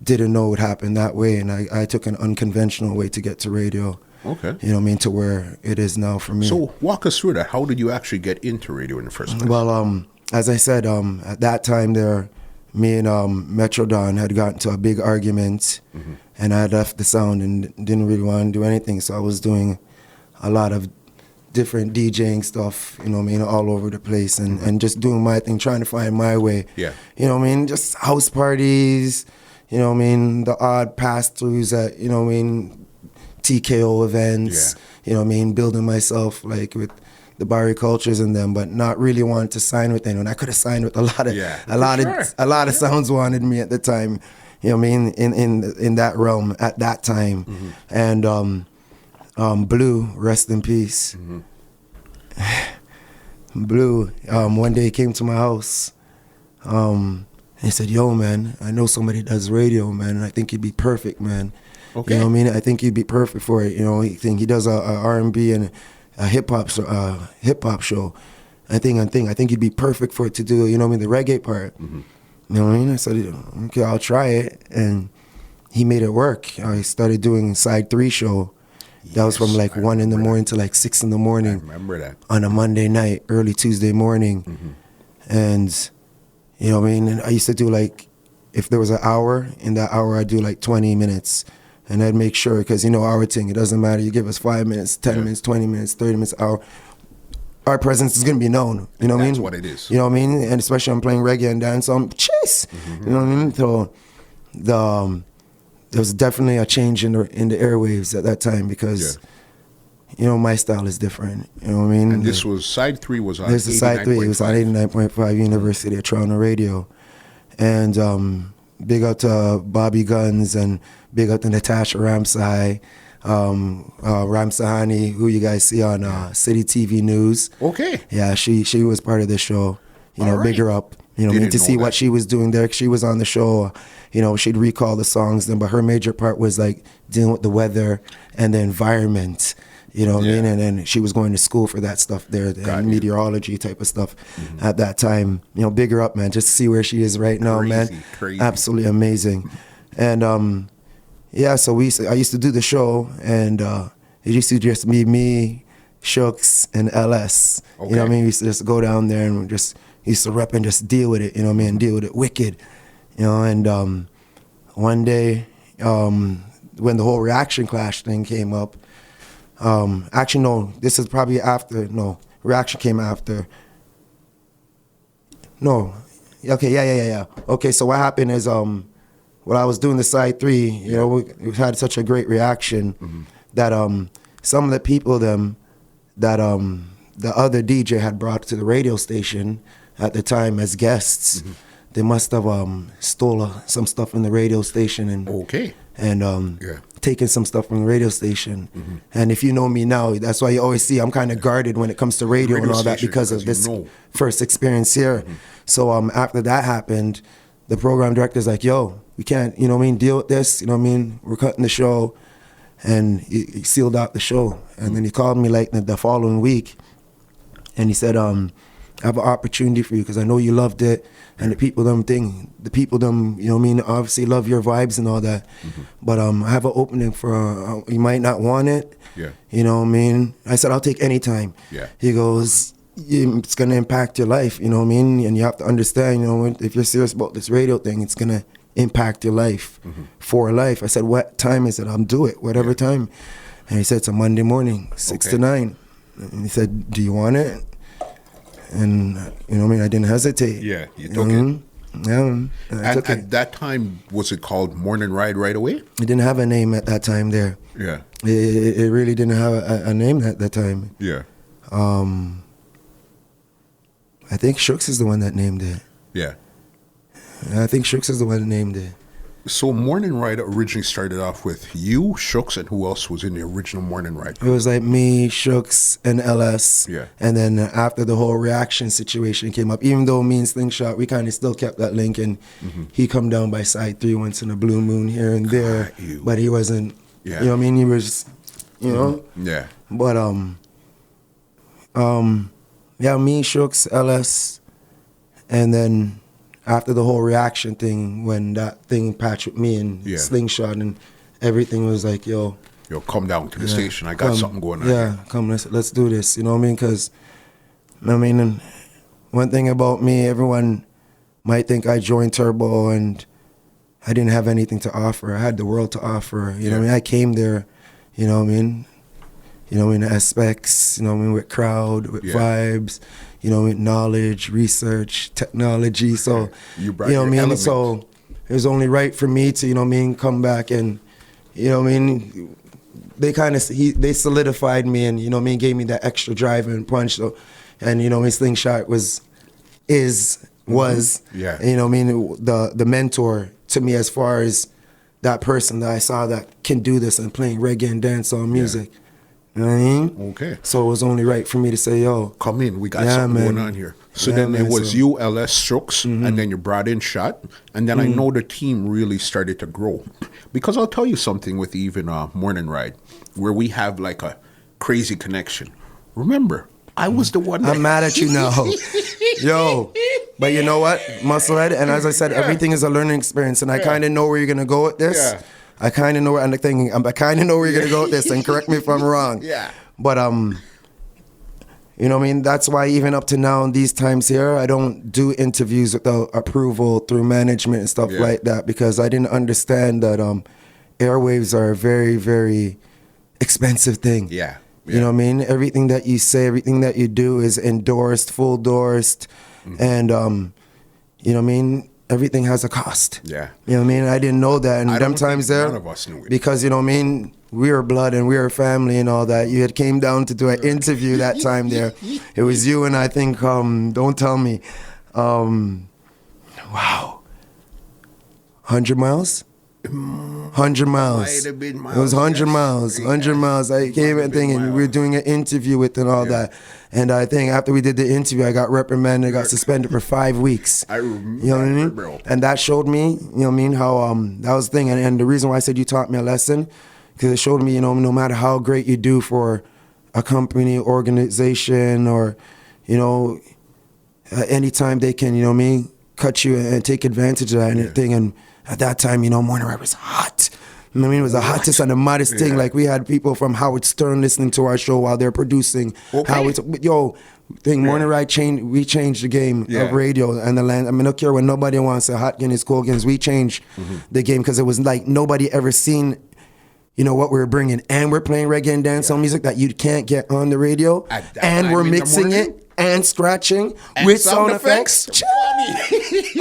didn't know it would happen that way, and I took an unconventional way to get to radio. Okay. You know what I mean, to where it is now for me. So walk us through that. How did you actually get into radio in the first place? Well, as I said, at that time there, me and Metro Don had gotten into a big argument, and I had left the sound and didn't really want to do anything. So I was doing a lot of different DJing stuff, you know what I mean, all over the place, and just doing my thing, trying to find my way. Yeah. You know what I mean? Just house parties, you know what I mean, the odd pass-throughs at, you know what I mean, TKO events, you know what I mean, building myself like with the Barry Cultures and them, but not really wanting to sign with anyone. I could have signed with a lot of sounds wanted me at the time, you know what I mean, in that realm at that time. And Blue, rest in peace. Blue, one day he came to my house. He said, "Yo, man, I know somebody does radio, man, and I think you'd be perfect, man." Okay. You know what I mean? I think you'd be perfect for it. You know, he does a R&B and a hip hop show. I think you'd be perfect for it to do, you know what I mean, the reggae part. You know what I mean? I said, okay, I'll try it. And he made it work. I started doing Side 3 show. That was from like 1 in the morning to like 6 in the morning. I remember that. On a Monday night, early Tuesday morning. And, you know what I mean? And I used to do like, if there was an hour, in that hour I'd do like 20 minutes. And I'd make sure, because you know our thing, it doesn't matter. You give us 5 minutes, 10 minutes, 20 minutes, 30 minutes, hour. Our presence is going to be known. You know what I mean? That's what it is. You know what I mean? And especially I'm playing reggae and dancehall. Chase! You know what I mean? So there was definitely a change in the airwaves at that time, because you know, my style is different. You know what I mean? And this was Side 3 was on 89.5. This is Side 3. It was on 89.5 University of Toronto Radio. And big up to Bobby Guns, and big up to Natasha Ramsay, Ramsahani, who you guys see on City TV News. Okay. Yeah, she was part of the show. You know, big her up. You know, I mean, to see what she was doing there. She was on the show. You know, she'd recall the songs then, but her major part was like dealing with the weather and the environment. You know what I mean? And then she was going to school for that stuff there, the meteorology type of stuff at that time. You know, big her up, man. Just to see where she is right now, man. Crazy. Absolutely amazing. And so I used to do the show, and it used to just be me, Shooks, and LS. Okay. You know what I mean? We used to just go down there and just used to rep and just deal with it. You know what I mean? Deal with it wicked. You know, and one day when the whole Reaction Clash thing came up. Actually, no, this is probably after. No, Reaction came after. No. Okay, yeah. Okay, so what happened is, when I was doing the Side 3, you know, we had such a great reaction that some of the people that the other DJ had brought to the radio station at the time as guests, they must have stole some stuff from the radio station and taken some stuff from the radio station. And if you know me now, that's why you always see I'm kind of guarded when it comes to radio and all that, because of this first experience here. So after that happened, the program director's like, yo, we can't, you know what I mean, deal with this, you know what I mean, we're cutting the show. And he sealed out the show. And then he called me like the following week, and he said, I have an opportunity for you, because I know you loved it, and the people, you know what I mean, obviously love your vibes and all that. But I have an opening for, you might not want it. You know what I mean? I said, I'll take any time. He goes, it's going to impact your life, you know what I mean? And you have to understand, you know, if you're serious about this radio thing, it's going to impact your life for life. I said, what time is it? I'll do it, whatever time. And he said, it's a Monday morning, 6 to 9. And he said, do you want it? And, you know what I mean? I didn't hesitate. Yeah, you took it. Yeah, I took it. At that time, was it called Morning Ride right away? It didn't have a name at that time there. Yeah. It really didn't have a name at that time. Yeah. I think Shooks is the one that named it. Yeah. I think Shooks is the one that named it. So Morning Ride originally started off with you, Shooks, and who else was in the original Morning Ride? It was like me, Shooks, and LS. Yeah. And then after the whole reaction situation came up, even though me and Slingshot, we kind of still kept that link, and he come down by side 3 once in a blue moon here and there. But he wasn't, you know what I mean? He was, you know? Yeah. But, yeah, me, Shooks, LS, and then after the whole reaction thing, when that thing patched with me and Slingshot and everything was like, yo, come down to the station. I got something going on. Yeah, here. Come, let's do this. You know what I mean? Because, I mean, and one thing about me, everyone might think I joined Turbo and I didn't have anything to offer. I had the world to offer. You know what I mean? I came there, you know what I mean? You know what I mean? Aspects, you know what I mean? With crowd, with vibes, you know, with knowledge, research, technology. So, you know what I mean? Element. So it was only right for me to, you know what I mean, come back and, you know what I mean? They kind of, they solidified me and, you know what I mean, gave me that extra drive and punch. So, and, you know, my Slingshot was, you know what I mean, the mentor to me as far as that person that I saw that can do this and playing reggae and dancehall music. Yeah. You know what I mean? Okay. So it was only right for me to say, yo, come in, we got something going on here. So then it was you, LS, Shooks, and then you brought in Shot, and then I know the team really started to grow. Because I'll tell you something with even Morning Ride, where we have like a crazy connection. Remember, I was the one that... I'm mad at you now. Yo, but you know what, Musclehead, and as I said, everything is a learning experience, and I kind of know where you're going to go with this. Yeah. I kind of know where I'm thinking. I kind of know where you're gonna go with this, and correct me if I'm wrong. Yeah. But you know what I mean. That's why even up to now, in these times here, I don't do interviews without approval through management and stuff like that, because I didn't understand that airwaves are a very, very expensive thing. Yeah. You know what I mean. Everything that you say, everything that you do is endorsed, full endorsed, and you know what I mean. Everything has a cost. Yeah. You know what I mean? I didn't know that. And them times there, none of us knew it. because, you know what I mean, we were blood and we were family and all that. You had came down to do an interview that time there. It was you and I think, don't tell me, wow, 100 miles? 100 miles. It was 100 miles. 100 miles. I came and thinking we were doing an interview with and all that. And I think after we did the interview, I got reprimanded, got suspended for 5 weeks. I remember. You know what I mean? And that showed me, you know what I mean, how that was the thing. And the reason why I said you taught me a lesson, because it showed me, you know, no matter how great you do for a company, organization, or, you know, anytime they can, you know what I mean, cut you and take advantage of that and everything. And at that time, you know, Morning Ride was hot. You know what I mean? It was the hottest and the modest thing. Like, we had people from Howard Stern listening to our show while they're producing. Morning Ride we changed the game of radio and the land. I mean, I don't care when nobody wants a hot Guinness, cold Guinness. We changed the game, because it was like nobody ever seen, you know, what we were bringing. And we're playing reggae and dancehall music that you can't get on the radio. And we're mixing it and scratching and with sound effects.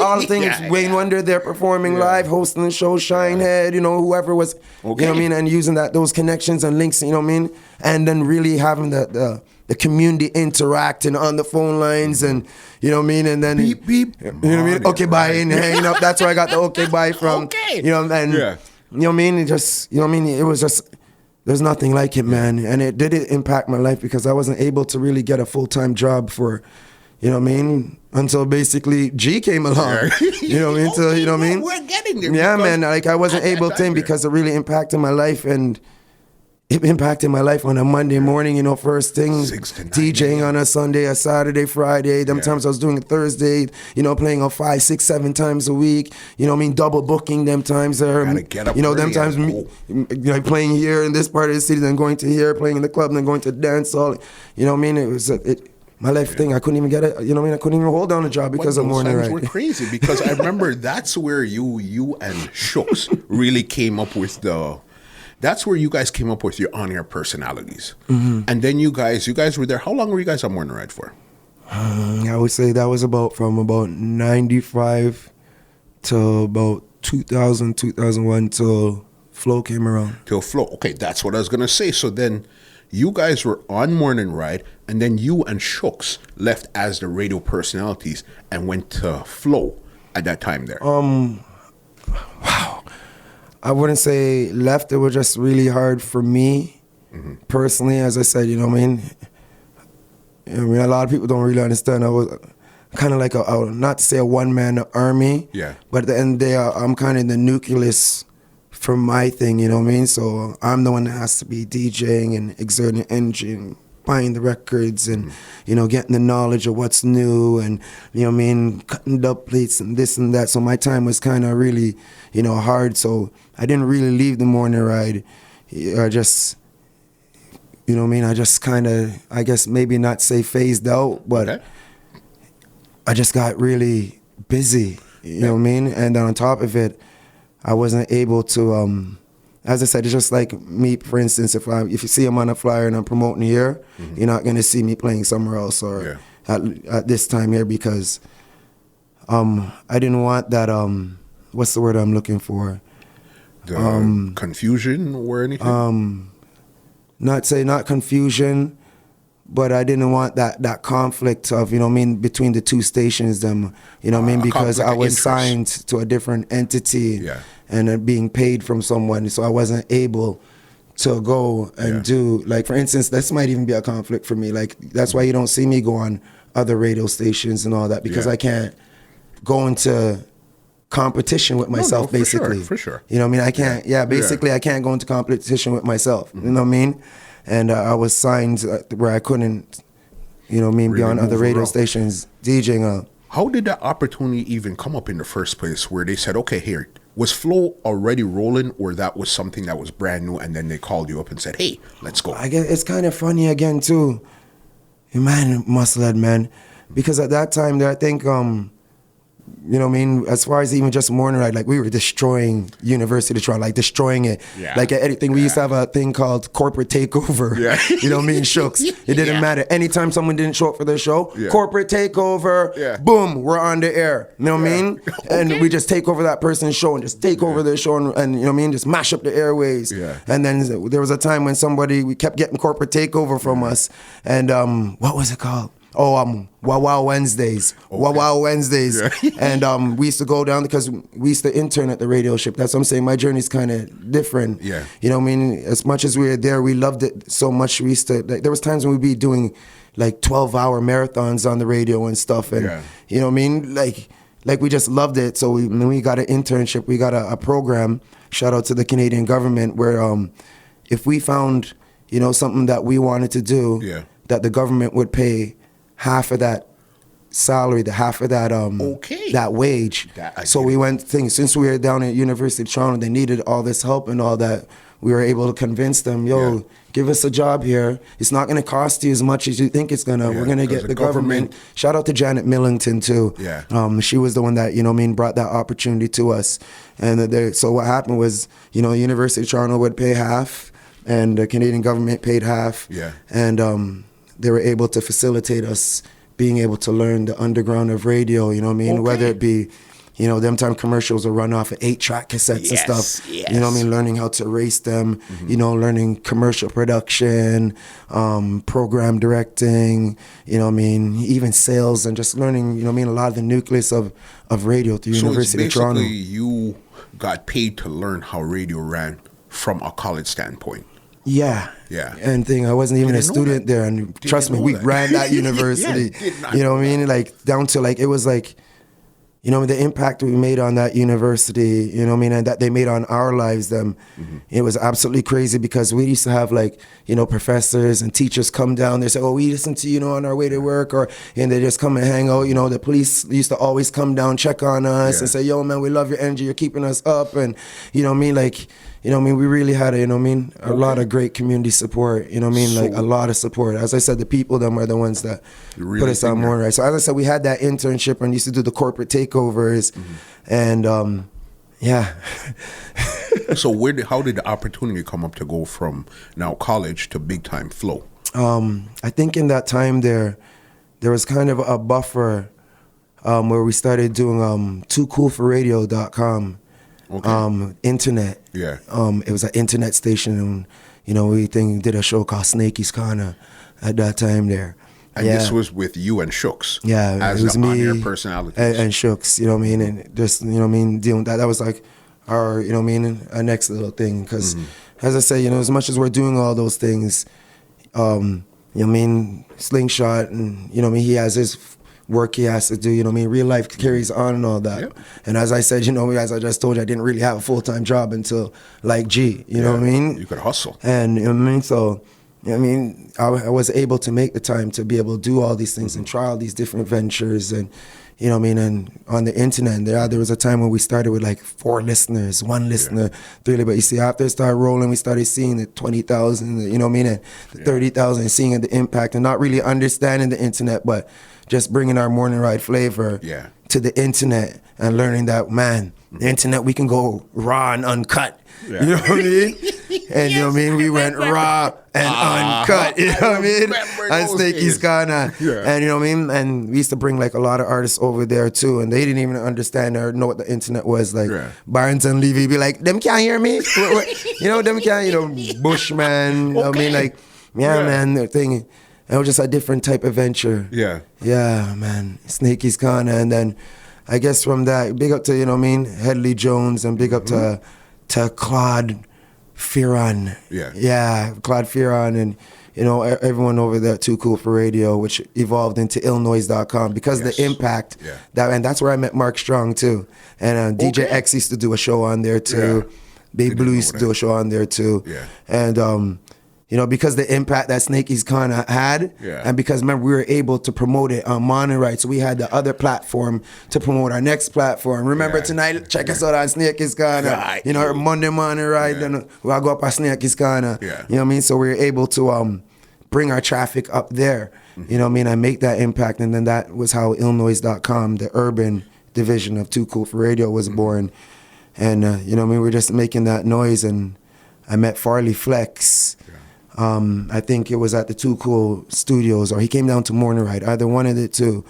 All the things. Wayne Wonder, they're performing live, hosting the show, Shinehead, you know, whoever was, you know what I mean, and using those connections and links, you know what I mean, and then really having the community interacting on the phone lines, and you know what I mean, and then beep beep, you know what I mean, okay bye, and hanging up. That's where I got the okay bye from. You know, and you know what I mean, it just, you know what I mean, it was just, there's nothing like it, man. And it did impact my life, because I wasn't able to really get a full-time job for, you know what I mean, until basically G came along. You know what I mean? Until, you know what I mean? We're getting there. Yeah, man. Like, I wasn't able to, because it really impacted my life, and it impacted my life on a Monday morning, you know, first thing, DJing on a Sunday, a Saturday, Friday. Them times I was doing it Thursday, you know, playing on 5, 6, 7 times a week. You know what I mean? Double booking them times there. You know, them times, like playing here in this part of the city, then going to here, playing in the club, then going to dance hall. You know what I mean? my life thing, I couldn't even get it. You know what I mean? I couldn't even hold down a job because of morning ride. Were crazy because I remember that's where you and Shooks really came up with that's where you guys came up with your on-air personalities. And then you guys were there. How long were you guys on morning ride for? I would say that was from about 95 to about 2000, 2001 till Flow came around. Till Flow. Okay, that's what I was going to say. So then you guys were on morning ride, and then you and Shooks left as the radio personalities and went to Flow at that time there. Wow. I wouldn't say left. It was just really hard for me personally. As I said, you know what I mean? A lot of people don't really understand. I was kind of like not to say a one-man army, but at the end of the day, I'm kind of the nucleus for my thing, you know what I mean? So I'm the one that has to be DJing and exerting energy and buying the records and, you know, getting the knowledge of what's new and, you know what I mean, cutting dub plates and this and that. So my time was kind of really, you know, hard. So I didn't really leave the morning ride. I just, you know what I mean? I just kind of, I guess maybe not say phased out, but I just got really busy, you know what I mean? And then on top of it, I wasn't able to, as I said, it's just like me, for instance, if you see I'm on a flyer and I'm promoting here, you're not going to see me playing somewhere else or at this time here because I didn't want that, what's the word I'm looking for? Confusion or anything? Not confusion, but I didn't want that conflict of, you know what I mean, between the two stations, them, you know what I mean, because I was signed to a different entity and being paid from someone, so I wasn't able to go and do, like, for instance, this might even be a conflict for me, like, that's why you don't see me go on other radio stations and all that, because I can't go into competition with myself, basically. For sure. You know what I mean? I can't, basically I can't go into competition with myself, you know what I mean? And I was signed where I couldn't, you know what I mean, really be on other radio stations DJing. How did that opportunity even come up in the first place where they said, okay, here, was Flow already rolling or that was something that was brand new and then they called you up and said, hey, let's go? I guess it's kind of funny again, too. Man, Musclehead, man. Because at that time, I think, you know what I mean, as far as even just morning ride, like we were destroying University of Toronto, like destroying it. Like anything, we used to have a thing called corporate takeover. You know what I mean, Shooks. It didn't matter. Anytime someone didn't show up for their show, corporate takeover, boom, we're on the air. You know what I mean? And we just take over that person's show and just take over their show and you know what I mean, just mash up the airways. And then there was a time when we kept getting corporate takeover from us. And what was it called? Wow Wednesdays. Wow Wednesdays. And we used to go down because we used to intern at the radio ship. That's what I'm saying. My journey's kind of different. You know what I mean? As much as we were there, we loved it so much. We used to, like, there was times when we'd be doing like 12-hour marathons on the radio and stuff. And you know what I mean? Like we just loved it. So when we got an internship, we got a program, shout out to the Canadian government, where if we found, you know, something that we wanted to do, that the government would pay half of that salary, half of that that wage. So we went since we were down at University of Toronto, they needed all this help and all that. We were able to convince them, give us a job here. It's not going to cost you as much as you think it's going to. We're going to get the government. Shout out to Janet Millington too. She was the one that, you know what I mean, brought that opportunity to us. And so what happened was, you know, University of Toronto would pay half and the Canadian government paid half. And they were able to facilitate us being able to learn the underground of radio, you know what I mean? Whether it be, you know, them time commercials will run off of 8-track cassettes and stuff. You know what I mean? Learning how to erase them, you know, learning commercial production, program directing, you know what I mean? Even sales and just learning, you know what I mean? A lot of the nucleus of radio through University of Toronto. So you got paid to learn how radio ran from a college standpoint. And I wasn't even a student there, and trust me, we ran that university. You know what I mean? Like down to like, it was like, you know, the impact we made on that university, you know what I mean, and that they made on our lives, it was absolutely crazy because we used to have like, you know, professors and teachers come down, they say, oh, we listen to you, know, on our way to work, and they just come and hang out. You know, the police used to always come down, check on us and say, yo, man, we love your energy, you're keeping us up, and you know what I mean, like, you know what I mean, we really had, you know what I mean, a lot of great community support, you know what I mean, like a lot of support. As I said, the people them are the ones that really put us on more right. So as I said, we had that internship and used to do the corporate takeovers, and yeah. So how did the opportunity come up to go from now college to big time flow? I think in that time there was kind of a buffer where we started doing toocoolforradio.com. Okay. Internet. Yeah. It was an internet station, and you know, we did a show called Snakey's Corner at that time there. And this was with you and Shooks. Yeah, as it was the me on-air personalities. and Shooks. You know what I mean? And just, you know what I mean, dealing with that. That was like our, you know what I mean, our next little thing. Because as I say, you know, as much as we're doing all those things, you know what I mean, Slingshot, and you know what I mean, he has his work he has to do, you know what I mean, real life carries on and all that. Yep. And as I said, you know, as I just told you, I didn't really have a full-time job until like G, you know what I mean? You could hustle. And you know what I mean, so, you know what I mean, I was able to make the time to be able to do all these things and try all these different ventures, and you know what I mean, and on the internet, and there was a time when we started with like 4 listeners, 1 listener, 3, but you see, after it started rolling, we started seeing the 20,000, you know what I mean, and the 30,000, seeing the impact, and not really understanding the internet, but just bringing our morning ride flavor to the internet and learning that, man, the internet, we can go raw and uncut. You know what I mean? And you know what I mean? We went raw and uncut, you know what I mean? And Snakey's Corner. And you know what I mean? And we used to bring like a lot of artists over there too, and they didn't even understand or know what the internet was. Like Barnes and Levy be like, them can't hear me. You know, them can't, you know, Bushman, you know what I mean? Like, man, the thing. It was just a different type of venture. Yeah, man. Snakey's Corner. And then I guess from that, big up to, you know what I mean, Headley Jones, and big up to Claude Fearon. Yeah, Claude Fearon, and you know, everyone over there, Too Cool for Radio, which evolved into illnoise.com because of the impact. And that's where I met Mark Strong too. And DJ X used to do a show on there too. Babe Blue used to do a show on there too. And you know, because the impact that Snakey's Corner had, and because remember we were able to promote it on Monoride, so we had the other platform to promote our next platform. Remember tonight, check us out on Snakey's Corner. You know, Monday Monoride, then we'll go up on Snakey's Corner. You know what I mean? So we were able to bring our traffic up there. You know what I mean? And make that impact, and then that was how illnoise.com, the urban division of Too Cool for Radio, was born. And you know what I mean? We were just making that noise, and I met Farley Flex. I think it was at the Too Cool Studios, or he came down to Morning Ride, either one of the two.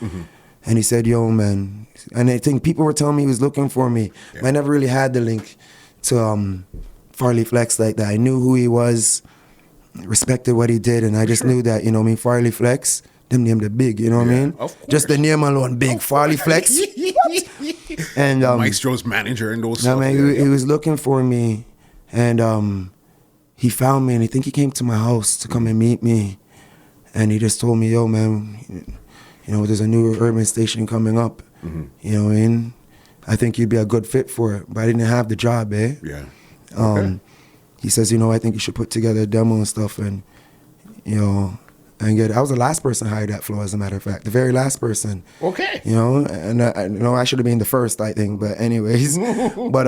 And he said, yo, man. And I think people were telling me he was looking for me. I never really had the link to Farley Flex like that. I knew who he was, respected what he did, and I just knew that, you know what I mean, Farley Flex, them name the big, you know what I mean? Just the name alone, big. Farley Flex. And Maestro's manager and those stuff. He was looking for me, and he found me, and I think he came to my house to come and meet me. And he just told me, yo, man, you know, there's a new urban station coming up. You know what I mean? I think you'd be a good fit for it. But I didn't have the job, He says, you know, I think you should put together a demo and stuff, and, you know, and get it. I was the last person hired at Flow, as a matter of fact. The very last person. Okay. You know, and you know, I should have been the first, I think. But anyways. But,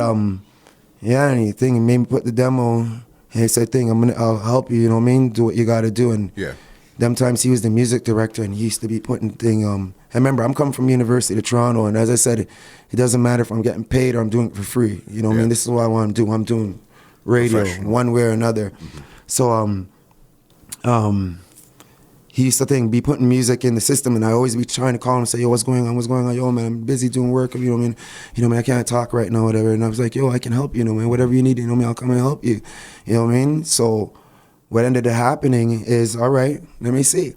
yeah, and he made me put the demo. And he said, I'll help you, you know what I mean? Do what you got to do. And them times he was the music director, and he used to be putting I remember, I'm coming from University of Toronto, and as I said, it doesn't matter if I'm getting paid or I'm doing it for free. You know what I mean? This is what I want to do. I'm doing radio one way or another. So he used to be putting music in the system, and I always be trying to call him and say, yo, what's going on? Yo, man, I'm busy doing work, you know what I mean? You know, man, I can't talk right now, whatever. And I was like, yo, I can help you, know, man, whatever you need, you know, man, I'll come and help you. You know what I mean? So what ended up happening is, all right, let me see.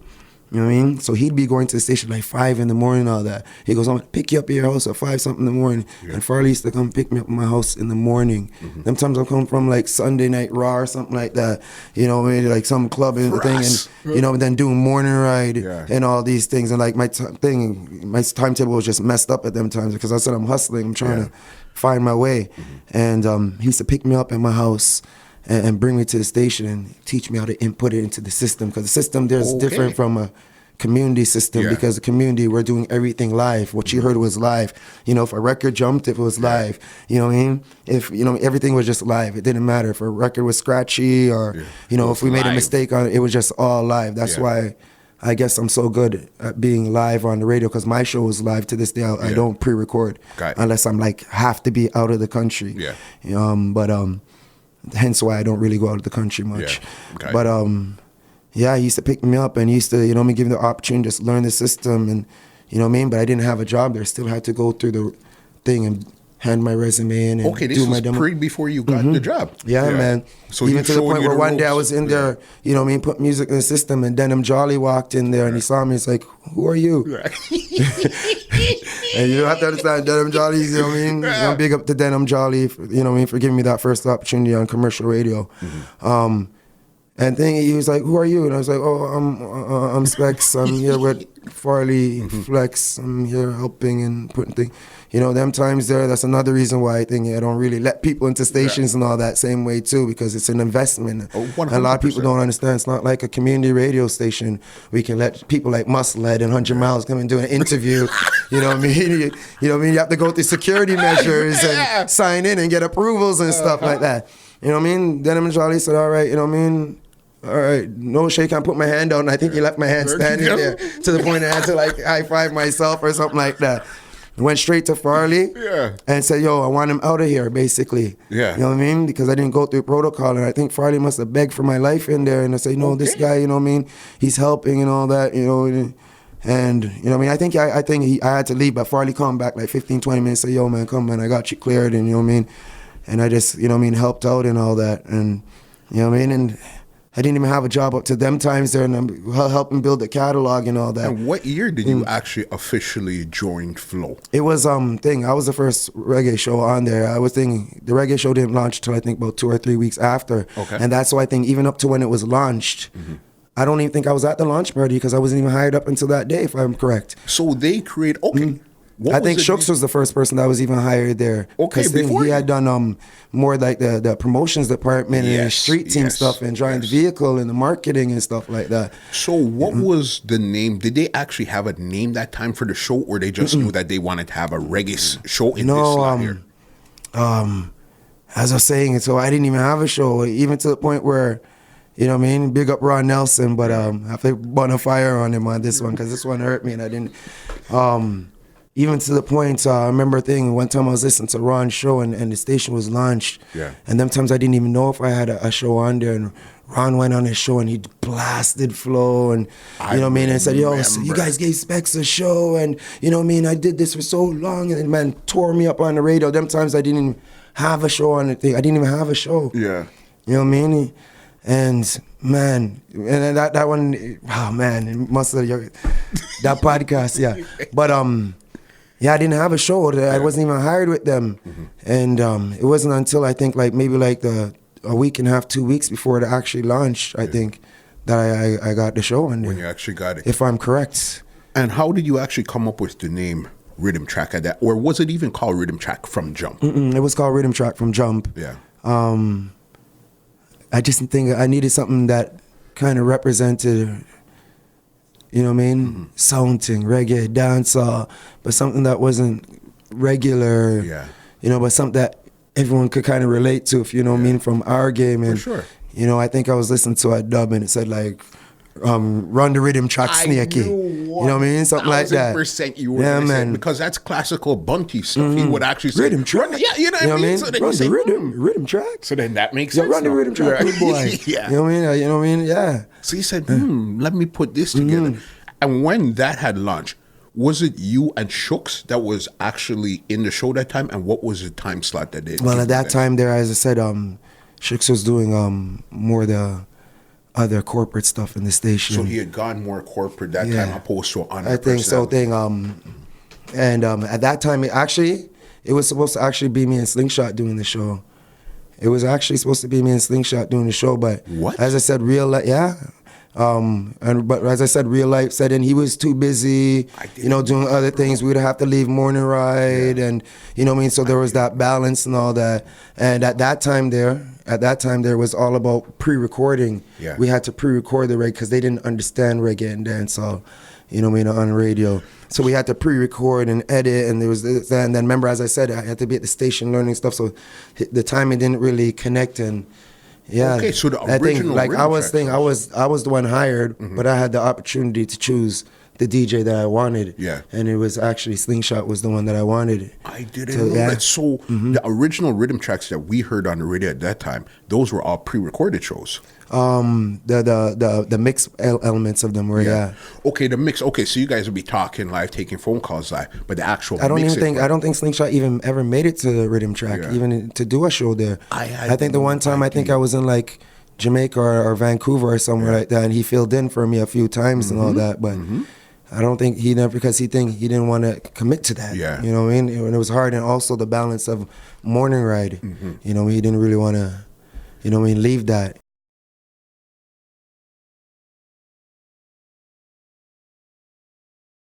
You know what I mean? So he'd be going to the station like 5 in the morning, all that. He goes, I'm going to pick you up at your house at 5 something in the morning. And Farley used to come pick me up at my house in the morning. Sometimes I'll come from like Sunday Night Raw or something like that. You know what I mean? Like some club and thing. And, you know, then doing Morning Ride and all these things. And like my timetable was just messed up at them times because I said I'm hustling. I'm trying to find my way. And he used to pick me up at my house and bring me to the station and teach me how to input it into the system. Because the system there's different from a community system, because the community, we're doing everything live. What you heard was live. You know, if a record jumped, if it was live. You know what I mean? If, you know, everything was just live. It didn't matter if a record was scratchy or, you know, if we made a mistake on it, it was just all live. That's why I guess I'm so good at being live on the radio, because my show is live to this day. I don't pre-record unless I'm like have to be out of the country. Hence why I don't really go out of the country much. But he used to pick me up and he used to, you know, give me the opportunity to just learn the system, and you know what I mean. But I didn't have a job there. Still had to go through the thing and hand my resume in and this do my was demo. Before you got the job. Man. So even to the point where one day I was in there, you know what I mean, put music in the system, and Denim Jolly walked in there and he saw me. He's like, "Who are you?" And you have to understand, Denim Jolly, you know what I mean? You know, big up to Denim Jolly, you know what I mean, for giving me that first opportunity on commercial radio. And then he was like, "Who are you?" And I was like, "Oh, I'm Spex. I'm here with Farley Flex. I'm here helping and putting things." You know, them times there, that's another reason why I think I don't really let people into stations and all that same way too, because it's an investment. And a lot of people don't understand. It's not like a community radio station. We can let people like Muscled and 100 Miles come and do an interview. You know what I mean? You know what I mean? You have to go through security measures and sign in and get approvals and stuff like that. You know what I mean? Denim and Charlie said, "All right, you know what I mean? All right, no shake, I put my hand out," and I think he left my hand standing there to the point I had to like high five myself or something like that. Went straight to Farley and said, "Yo, I want him out of here," basically. You know what I mean? Because I didn't go through protocol, and I think Farley must have begged for my life in there. And I said, "No, this guy, you know what I mean? He's helping and all that, you know." And you know what I mean? I think I had to leave, but Farley come back like 15, 20 minutes, say, "Yo, man, come, man, I got you cleared," and you know what I mean? And I just, you know what I mean, helped out and all that, and you know what I mean? And I didn't even have a job up to them times there, and I'm helping build the catalog and all that. And what year did you actually officially join Flow? It was I was the first reggae show on there. I was thinking the reggae show didn't launch till I think about 2 or 3 weeks after. And that's why I think even up to when it was launched, I don't even think I was at the launch party because I wasn't even hired up until that day, if I'm correct. So they create I think Shooks was the first person that was even hired there. Because he had done more like the promotions department and the street team stuff and driving the vehicle and the marketing and stuff like that. So what was the name? Did they actually have a name that time for the show, or they just knew that they wanted to have a reggae show in this slot here? As I was saying, so I didn't even have a show, even to the point where, you know what I mean, big up Ron Nelson, but I have to burn a fire on him on this one because this one hurt me and I didn't. Even to the point, I remember one time I was listening to Ron's show and the station was launched. And them times I didn't even know if I had a show on there. And Ron went on his show and he blasted Flow and, you know what I mean? And said, "Yo, so you guys gave Spex a show and, you know what I mean? I did this for so long." And man, tore me up on the radio. Them times I didn't even have a show on the thing. I didn't even have a show. You know what I mean? And man, and that one, oh man, it must have, that podcast, But, I didn't have a show. I wasn't even hired with them. And it wasn't until I think like maybe like a week and a half, 2 weeks before it actually launched, I think, that I got the show on there. When you actually got it. If I'm correct. And how did you actually come up with the name Riddim Track at that? Or was it even called Riddim Track from Jump? It was called Riddim Track from Jump. I just think I needed something that kind of represented, you know what I mean? Sounding, reggae, dancehall, but something that wasn't regular, you know, but something that everyone could kind of relate to, if you know what I mean, from our game. And, you know, I think I was listening to a dub and it said like, run the Riddim Track Snaky. You know what I mean? Something like that. 100% you were man. Because that's classical bunty stuff. He would actually say, Riddim Track. You know what I mean? So then run you say, Riddim Track. So then that makes sense. Run the Riddim Track, good boy. You know what I mean? You know what I mean? Yeah. So he said, let me put this together. And when that had launched, was it you and Shooks that was actually in the show that time? And what was the time slot that they did? Well, at that time there, as I said, Shooks was doing more the other corporate stuff in the station. So he had gone more corporate that time opposed to 100%. I think so. And at that time, it was supposed to actually be me and Slingshot doing the show. It was actually supposed to be me and Slingshot doing the show, but as I said, But as I said, real life set in. He was too busy, doing other things. We'd have to leave morning ride, and So there was that balance and all that. And at that time there was all about pre-recording. Yeah. We had to pre-record the reggae because they didn't understand reggae and dancehall, on radio. So we had to pre-record and edit, and there was this, and then remember, as I said, I had to be at the station learning stuff. So the timing didn't really connect, and. Yeah. Okay, so the original I was the one hired, but I had the opportunity to choose the DJ that I wanted. Yeah. And it was actually Slingshot was the one that I wanted. I didn't know that. So the original rhythm tracks that we heard on the radio at that time, those were all pre-recorded shows. The mix elements of them were Okay, the mix. Okay, so you guys would be talking live, taking phone calls live, but the actual I don't think Slingshot even ever made it to the Riddim Track, even to do a show there. I think the one time I think I was in like Jamaica or Vancouver or somewhere like that, and he filled in for me a few times and all that, but. I don't think because he didn't want to commit to that. Yeah. You know what I mean? And it was hard, and also the balance of morning ride. He didn't really want to, leave that.